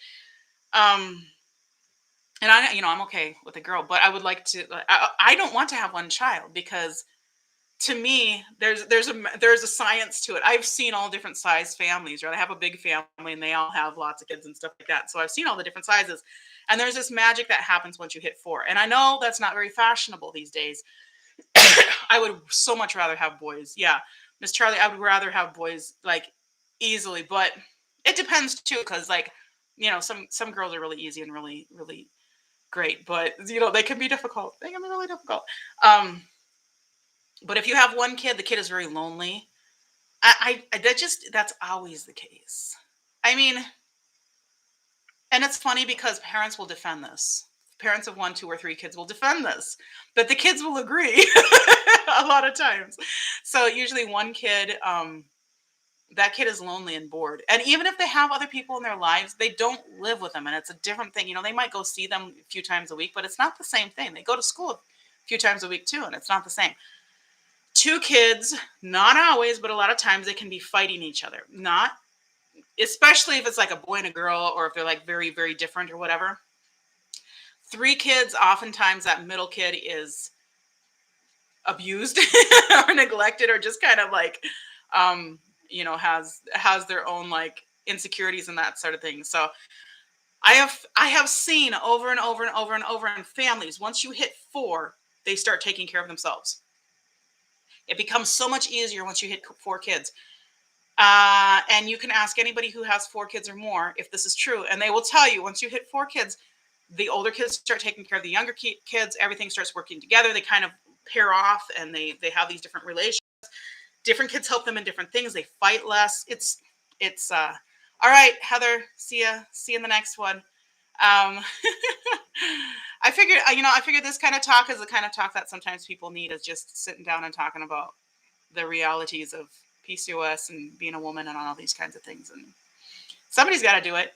Um, and I'm okay with a girl, but I would like to. I don't want to have one child because to me, there's a science to it. I've seen all different size families, right? I have a big family and they all have lots of kids and stuff like that. So I've seen all the different sizes. And there's this magic that happens once you hit 4. And I know that's not very fashionable these days. I would so much rather have boys. Yeah. Miss Charlie, I would rather have boys like easily, but it depends too, because like, some girls are really easy and really, really great, but they can be difficult. They can be really difficult. But if you have one kid, the kid is very lonely. That's always the case. I mean, and it's funny because parents will defend this. Parents of 1, 2, or 3 kids will defend this, but the kids will agree a lot of times. So usually one kid, that kid is lonely and bored. And even if they have other people in their lives, they don't live with them. And it's a different thing. They might go see them a few times a week, but it's not the same thing. They go to school a few times a week too, and it's not the same. 2 kids, not always, but a lot of times they can be fighting each other. Not, especially if it's like a boy and a girl, or if they're like very, very different or whatever. 3 kids, oftentimes that middle kid is abused or neglected or just kind of like, has their own like insecurities and that sort of thing. So I have seen over and over and over and over in families, once you hit 4, they start taking care of themselves. It becomes so much easier once you hit 4 kids. And you can ask anybody who has 4 kids or more if this is true. And they will tell you once you hit 4 kids, the older kids start taking care of the younger kids. Everything starts working together. They kind of pair off and they have these different relations. Different kids help them in different things. They fight less. It's all right, Heather, see you in the next one. I figured this kind of talk is the kind of talk that sometimes people need, is just sitting down and talking about the realities of PCOS and being a woman and all these kinds of things. And somebody's got to do it.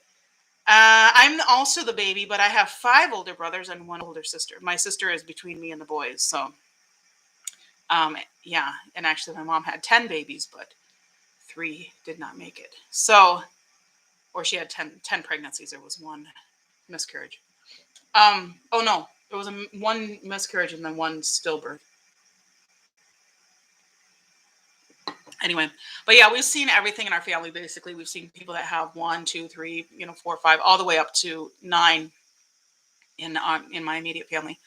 I'm also the baby, but I have 5 older brothers and 1 older sister. My sister is between me and the boys. So, yeah. And actually my mom had 10 babies, but 3 did not make it. So, or she had 10 pregnancies. There was 1 miscarriage. Oh no, it was 1 miscarriage and then 1 stillbirth. Anyway, but yeah, we've seen everything in our family. Basically, we've seen people that have 1, 2, 3, 4, 5, all the way up to 9 in my immediate family.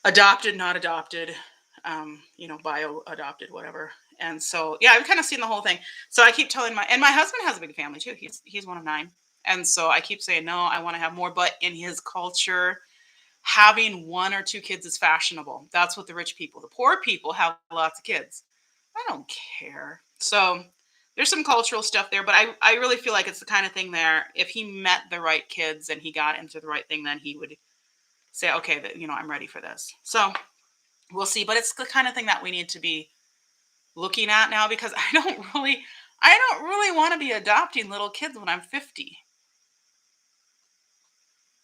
Adopted, not adopted, bio adopted, whatever. And so, yeah, I've kind of seen the whole thing. So I keep telling my husband has a big family too. He's one of 9. And so I keep saying, no, I want to have more, but in his culture, having one or two kids is fashionable. That's what the rich people, the poor people have lots of kids. I don't care. So there's some cultural stuff there, but I really feel like it's the kind of thing there. If he met the right kids and he got into the right thing, then he would say, okay, that, I'm ready for this. So we'll see. But it's the kind of thing that we need to be looking at now, because I don't really want to be adopting little kids when I'm 50.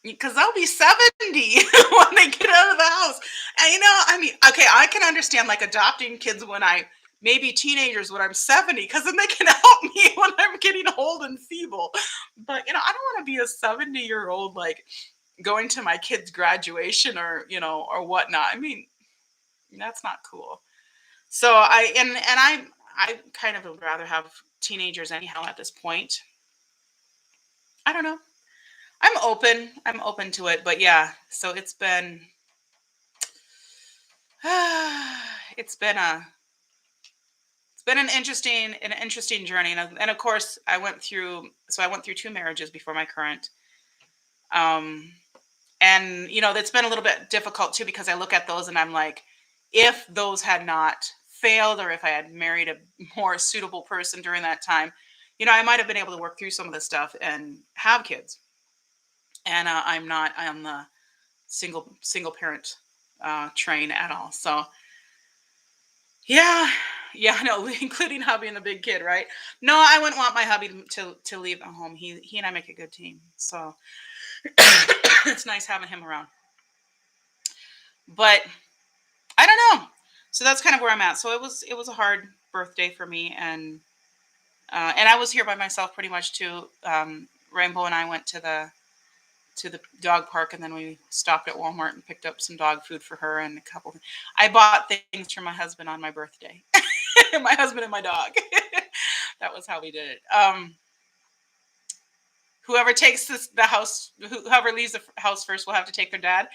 Because they'll be 70 when they get out of the house. And I mean, okay, I can understand like adopting kids when maybe teenagers when I'm 70, because then they can help me when I'm getting old and feeble. But I don't want to be a 70-year-old like going to my kid's graduation or whatnot. I mean, that's not cool. So I kind of would rather have teenagers anyhow at this point. I don't know. I'm open. I'm open to it, but yeah. So it's been an interesting journey, and of course I went through two marriages before my current, um, and that's been a little bit difficult too, because I look at those and I'm like, if those had not failed, or if I had married a more suitable person during that time, I might have been able to work through some of this stuff and have kids. And I'm not on the single parent train at all. So yeah, yeah, no, including hubby and the big kid, right? No, I wouldn't want my hubby to leave at home. He and I make a good team, so it's nice having him around. But I don't know. So that's kind of where I'm at. So it was a hard birthday for me, and I was here by myself pretty much too. Rainbow and I went to the dog park, and then we stopped at Walmart and picked up some dog food for her and a couple. I bought things for my husband on my birthday. My husband and my dog. That was how we did it. Whoever takes the house, whoever leaves the house first will have to take their dad.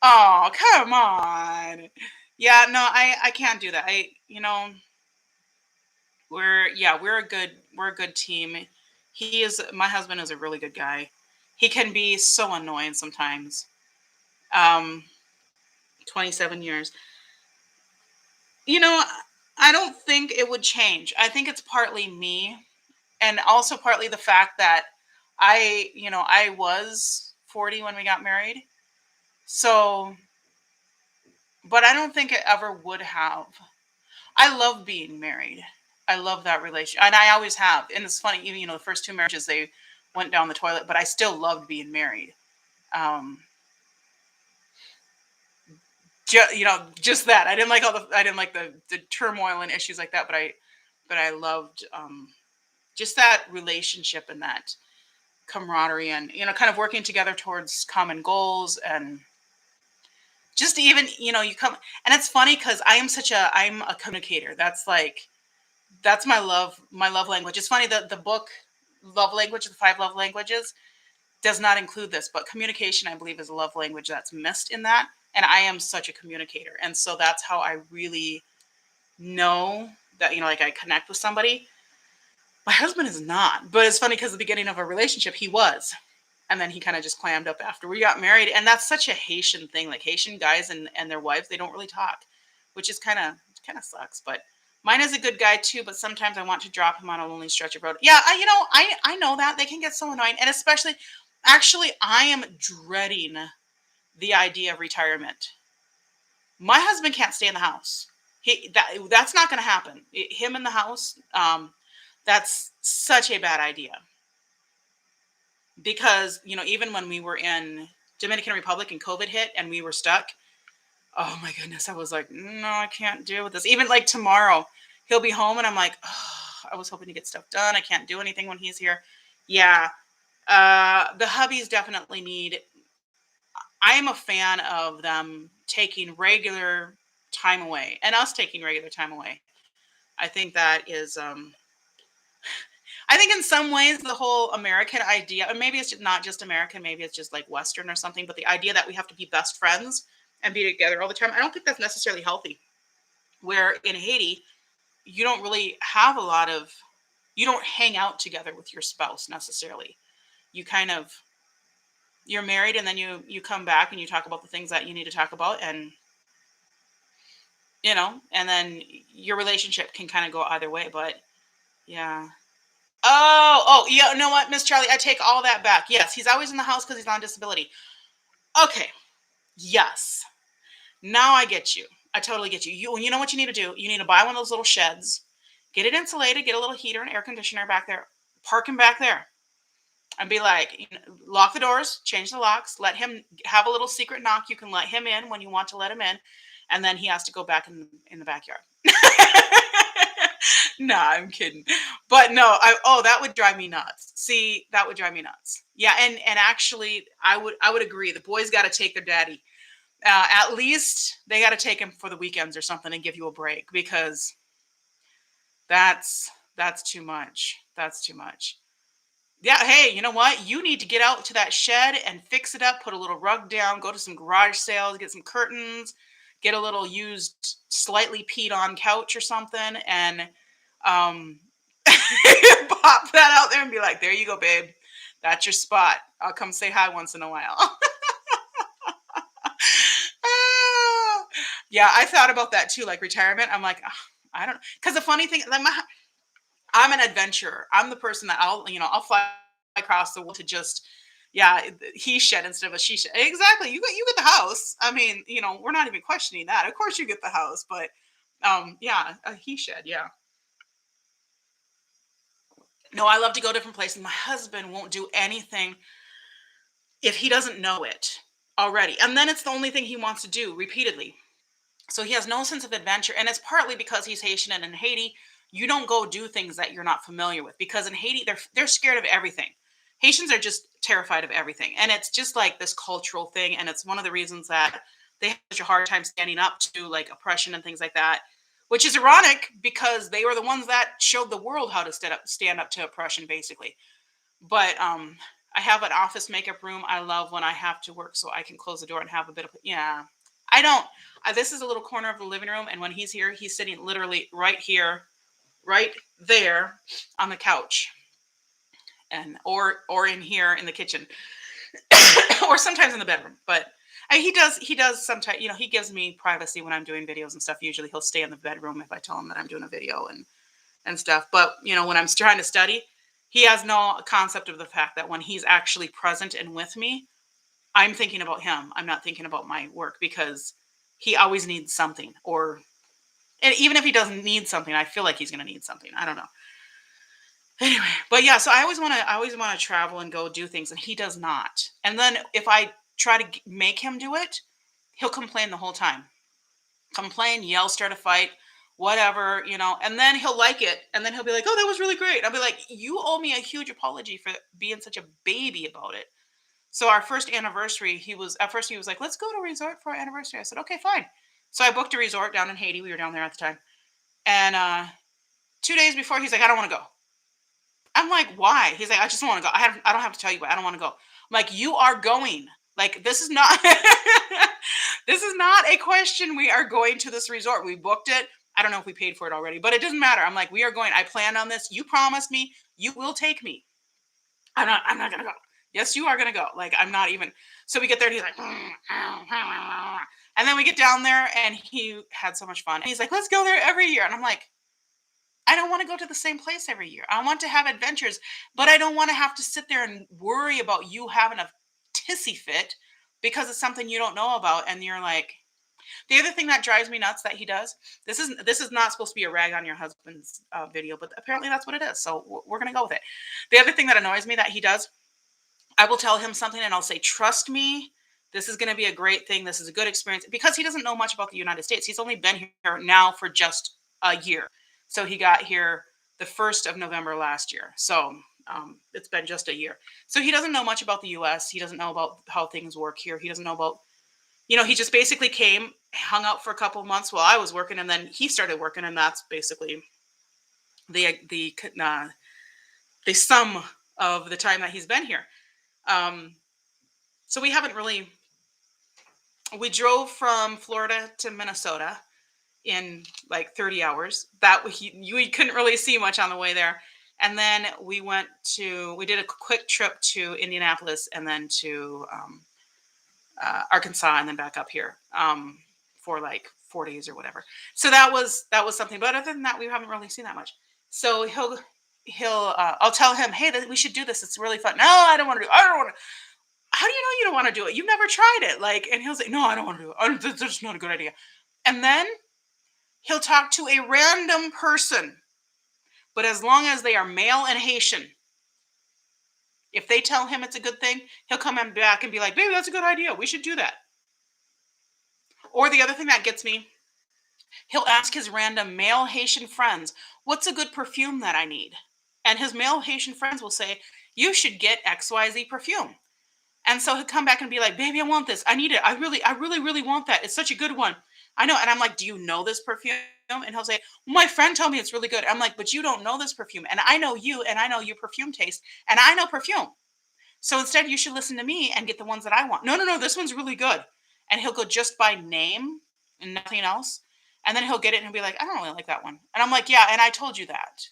Oh, come on. Yeah, no, I can't do that. We're a good team. My husband is a really good guy. He can be so annoying sometimes. Um, 27 years. You know, I don't think it would change. I think it's partly me, and also partly the fact that I was 40 when we got married. So, but I don't think it ever would have. I love being married. I love that relation, and I always have. And it's funny, even the first two marriages, they went down the toilet, but I still loved being married. Um, just that. I didn't like the turmoil and issues like that, but I loved just that relationship and that camaraderie, and kind of working together towards common goals, and just even you come. And it's funny because I'm a communicator. That's my love language. It's funny that the book Love Language, the five love languages, does not include this, but communication, I believe, is a love language that's missed in that. And I am such a communicator, and so that's how I really know that like I connect with somebody. My husband is not, but it's funny because the beginning of a relationship he was, and then he kind of just clammed up after we got married. And that's such a Haitian thing. Like Haitian guys and their wives, they don't really talk, which is kind of sucks. But mine is a good guy too. But sometimes I want to drop him on a lonely stretch of road. Yeah, I know that they can get so annoying, and especially, actually, I am dreading the idea of retirement. My husband can't stay in the house. That's not going to happen. Him in the house, that's such a bad idea, because even when we were in Dominican Republic and COVID hit and we were stuck, oh my goodness, I was like, no, I can't deal with this. Even like tomorrow, he'll be home, and I'm like, oh, I was hoping to get stuff done. I can't do anything when he's here. Yeah, the hubbies definitely need. I am a fan of them taking regular time away, and us taking regular time away. I think that is. I think in some ways the whole American idea, or maybe it's not just American, maybe it's just like Western or something, but the idea that we have to be best friends and be together all the time, I don't think that's necessarily healthy. Where in Haiti, you don't really have you don't hang out together with your spouse necessarily. You kind of, you're married, and then you come back and you talk about the things that you need to talk about, and and then your relationship can kind of go either way. But yeah. Oh, yeah. You know what, Miss Charlie? I take all that back. Yes, he's always in the house because he's on disability. Okay. Yes. Now I get you. I totally get you. You know what you need to do? You need to buy one of those little sheds, get it insulated, get a little heater and air conditioner back there, park him back there, and be like, lock the doors, change the locks, let him have a little secret knock. You can let him in when you want to let him in, and then he has to go back in the backyard. No, I'm kidding. But no, that would drive me nuts. See, that would drive me nuts. Yeah, and actually I would agree. The boys got to take their daddy. At least they got to take him for the weekends or something and give you a break, because that's too much. That's too much. Yeah, hey, you know what? You need to get out to that shed and fix it up, put a little rug down, go to some garage sales, get some curtains, get a little used, slightly peed on couch or something, and um, pop that out there and be like, there you go, babe. That's your spot. I'll come say hi once in a while. Ah, yeah, I thought about that too, like retirement. I'm like, I don't, because the funny thing, like I'm an adventurer. I'm the person that I'll fly across the world to just, yeah, he shed instead of a she shed. Exactly. You get the house. I mean, we're not even questioning that. Of course you get the house, but yeah, a he shed. Yeah. No, I love to go different places. My husband won't do anything if he doesn't know it already. And then it's the only thing he wants to do repeatedly. So he has no sense of adventure. And it's partly because he's Haitian, and in Haiti, you don't go do things that you're not familiar with, because in Haiti, they're scared of everything. Haitians are just terrified of everything. And it's just like this cultural thing. And it's one of the reasons that they have such a hard time standing up to like oppression and things like that, which is ironic because they were the ones that showed the world how to stand up to oppression, basically. But I have an office makeup room. I love when I have to work so I can close the door and have a bit of, yeah. I don't. This is a little corner of the living room, and when he's here, he's sitting literally right here, right there, on the couch, and or in here in the kitchen, or sometimes in the bedroom. But he does sometimes. He gives me privacy when I'm doing videos and stuff. Usually, he'll stay in the bedroom if I tell him that I'm doing a video and stuff. But when I'm trying to study, he has no concept of the fact that when he's actually present and with me, I'm thinking about him. I'm not thinking about my work, because he always needs something. And even if he doesn't need something, I feel like he's going to need something. I don't know. Anyway, but yeah, so I always want to travel and go do things, and he does not. And then if I try to make him do it, he'll complain the whole time. Complain, yell, start a fight, whatever. And then he'll like it, and then he'll be like, "Oh, that was really great." I'll be like, "You owe me a huge apology for being such a baby about it." So our first anniversary, he was like, "Let's go to a resort for our anniversary." I said, "Okay, fine." So I booked a resort down in Haiti. We were down there at the time. And 2 days before, he's like, "I don't want to go." I'm like, "Why?" He's like, "I just don't want to go. I don't have to tell you, but I don't want to go." I'm like, "You are going. Like, this is not this is not a question. We are going to this resort. We booked it. I don't know if we paid for it already, but it doesn't matter." I'm like, "We are going. I planned on this. You promised me you will take me. I'm not gonna go." "Yes, you are gonna go." Like, I'm not even. So we get there, and he's like, and then we get down there, and he had so much fun. And he's like, "Let's go there every year." And I'm like, "I don't want to go to the same place every year. I want to have adventures, but I don't want to have to sit there and worry about you having a tissy fit because it's something you don't know about." And you're like, the other thing that drives me nuts that he does. This is not supposed to be a rag on your husband's video, but apparently that's what it is. So we're gonna go with it. The other thing that annoys me that he does, I will tell him something and I'll say, "Trust me, this is going to be a great thing. This is a good experience," because he doesn't know much about the United States. He's only been here now for just a year. So he got here the 1st of November last year. So it's been just a year. So he doesn't know much about the US. He doesn't know about how things work here. He doesn't know about, he just basically came, hung out for a couple of months while I was working, and then he started working. And that's basically the sum of the time that he's been here. Um, so we haven't really. We drove from Florida to Minnesota in like 30 hours. That you couldn't really see much on the way there. And then we did a quick trip to Indianapolis and then to Arkansas and then back up here for like 4 days or whatever. So that was something. But other than that, we haven't really seen that much. So I'll tell him, hey, we should do this. It's really fun. No, I don't want to do. I don't want to. How do you know you don't want to do it? You've never tried it. Like, and he'll say, no, I don't want to do it. That's just not a good idea. And then he'll talk to a random person, but as long as they are male and Haitian, if they tell him it's a good thing, he'll come back and be like, baby, that's a good idea. We should do that. Or the other thing that gets me, he'll ask his random male Haitian friends, what's a good perfume that I need? And his male Haitian friends will say, you should get XYZ perfume. And so he'll come back and be like, baby, I want this. I need it. I really, really want that. It's such a good one. I know. And I'm like, do you know this perfume? And he'll say, my friend told me it's really good. I'm like, but you don't know this perfume. And I know you, and I know your perfume taste, and I know perfume. So instead, you should listen to me and get the ones that I want. No, no, no, this one's really good. And he'll go just by name and nothing else. And then he'll get it and he'll be like, I don't really like that one. And I'm like, yeah, and I told you that.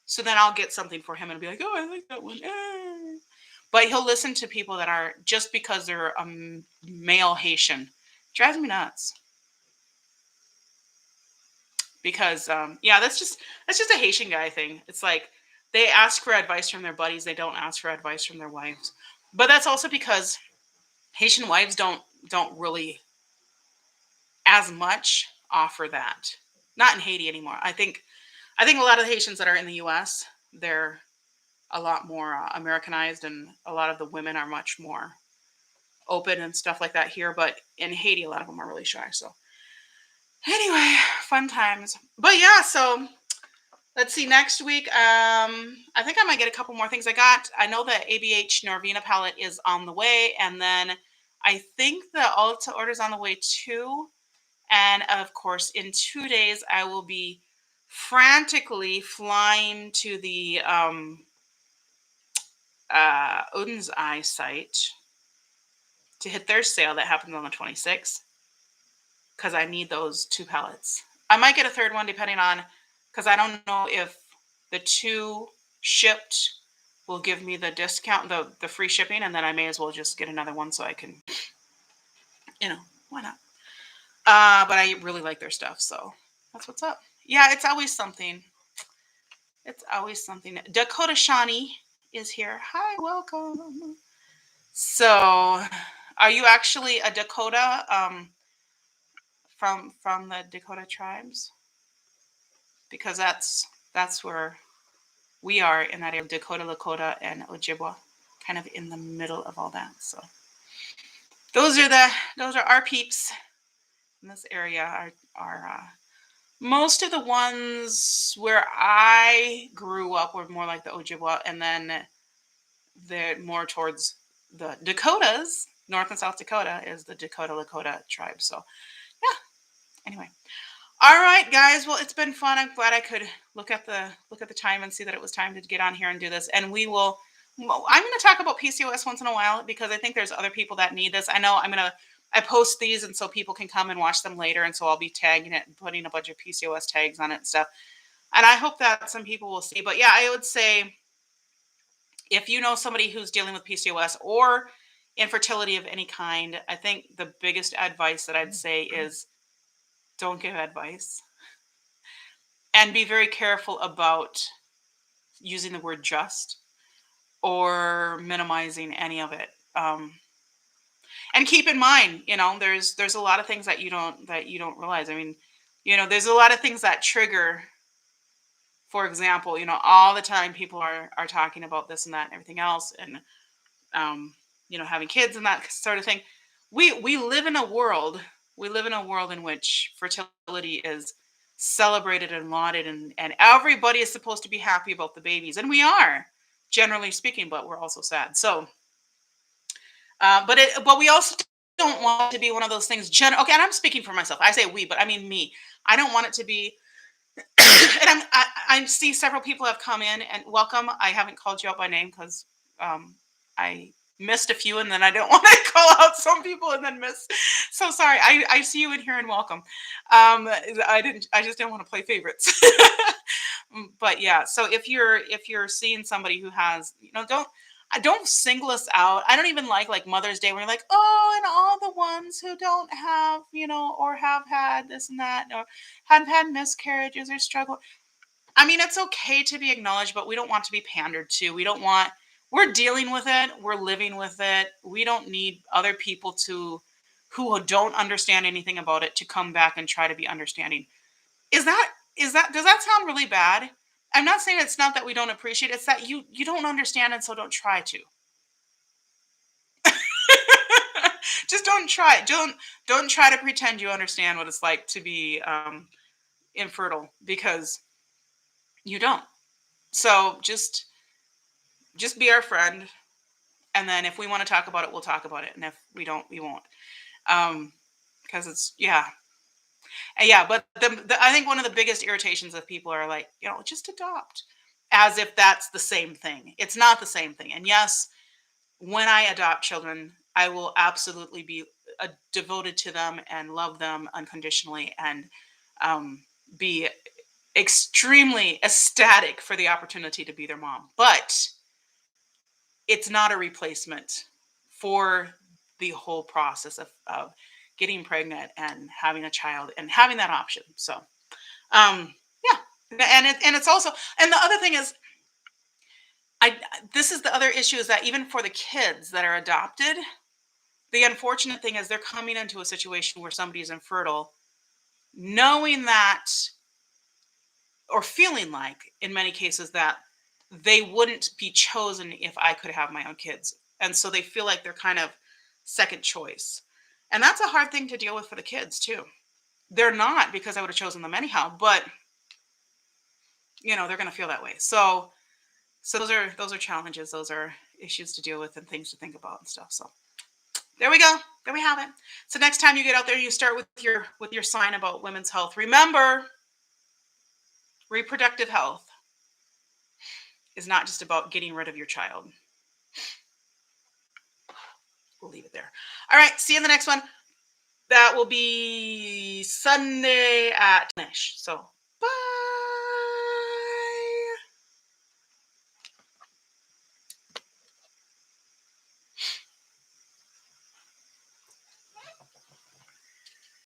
So then I'll get something for him and be like, oh, I like that one. But he'll listen to people that are just because they're a male Haitian. Drives me nuts. Because yeah, that's just a Haitian guy thing. It's like they ask for advice from their buddies. They don't ask for advice from their wives. But that's also because Haitian wives don't really as much offer that. Not in Haiti anymore. I think a lot of the Haitians that are in the U.S., they're a lot more Americanized, and a lot of the women are much more open and stuff like that here. But in Haiti, a lot of them are really shy. So anyway, fun times. But yeah, so let's see. Next week, I think I might get a couple more things. I know the ABH Norvina palette is on the way, and then I think the Ulta order is on the way too. And of course, in 2 days, I will be frantically flying to the Oden's Eye site to hit their sale that happens on the 26th, because I need those 2 pallets. I might get a third one depending on, because I don't know if the 2 shipped will give me the discount, the free shipping, and then I may as well just get another one so I can, why not? But I really like their stuff, so that's what's up. Yeah, it's always something. It's always something. Dakota Shawnee is here. Hi, welcome. So, are you actually a Dakota from the Dakota tribes? Because that's where we are, in that area, Dakota, Lakota, and Ojibwa, kind of in the middle of all that. So those are our peeps in this area. Are most of the ones where I grew up were more like the Ojibwa, and then they're more towards the Dakotas. North and South Dakota is the Dakota Lakota tribe. So yeah. Anyway. All right, guys. Well, it's been fun. I'm glad I could look at the time and see that it was time to get on here and do this. And I'm going to talk about PCOS once in a while, because I think there's other people that need this. I know I post these, and so people can come and watch them later. And so I'll be tagging it and putting a bunch of PCOS tags on it and stuff. And I hope that some people will see. But yeah, I would say, if you know somebody who's dealing with PCOS or infertility of any kind, I think the biggest advice that I'd say is, don't give advice, and be very careful about using the word just or minimizing any of it. And keep in mind, there's a lot of things that you don't realize. I mean, there's a lot of things that trigger. For example, all the time people are talking about this and that and everything else, and having kids and that sort of thing. We live in a world. We live in a world in which fertility is celebrated and lauded, and everybody is supposed to be happy about the babies. And we are, generally speaking, but we're also sad. So, but we also don't want it to be one of those things. Okay, and I'm speaking for myself. I say we, but I mean me. I don't want it to be, and I see several people have come in, and welcome. I haven't called you out by name because I missed a few, and then I don't want to call out some people and then miss. So sorry. I see you in here, and welcome. I just didn't want to play favorites. But yeah, so if you're seeing somebody who has, don't single us out. I don't even like Mother's Day where you're like, oh, and all the ones who don't have, or have had this and that, or have had miscarriages or struggle. I mean, it's okay to be acknowledged, but we don't want to be pandered to. We're dealing with it, we're living with it. We don't need other people who don't understand anything about it to come back and try to be understanding. Is that does that sound really bad? I'm not saying it's not that we don't appreciate it, it's that you don't understand and so don't try to. Just don't try. Don't try to pretend you understand what it's like to be infertile because you don't. So just be our friend, and then if we want to talk about it, we'll talk about it, and if we don't, we won't. Um, because it's yeah. Yeah, but I think one of the biggest irritations of people are like, just adopt, as if that's the same thing. It's not the same thing. And yes, when I adopt children, I will absolutely be devoted to them and love them unconditionally, and um, be extremely ecstatic for the opportunity to be their mom. But it's not a replacement for the whole process of getting pregnant and having a child and having that option. So, yeah, and it's also, and the other thing is, I this is the other issue, is that even for the kids that are adopted, the unfortunate thing is they're coming into a situation where somebody is infertile, knowing that, or feeling like in many cases that they wouldn't be chosen if I could have my own kids. And so they feel like they're kind of second choice. And that's a hard thing to deal with for the kids too. They're not, because I would have chosen them anyhow, but they're going to feel that way. So those are challenges, those are issues to deal with and things to think about and stuff. So there we go. There we have it. So next time you get out there, you start with your sign about women's health. Remember, reproductive health is not just about getting rid of your child. We'll leave it there. All right. See you in the next one. That will be Sunday at 10ish. So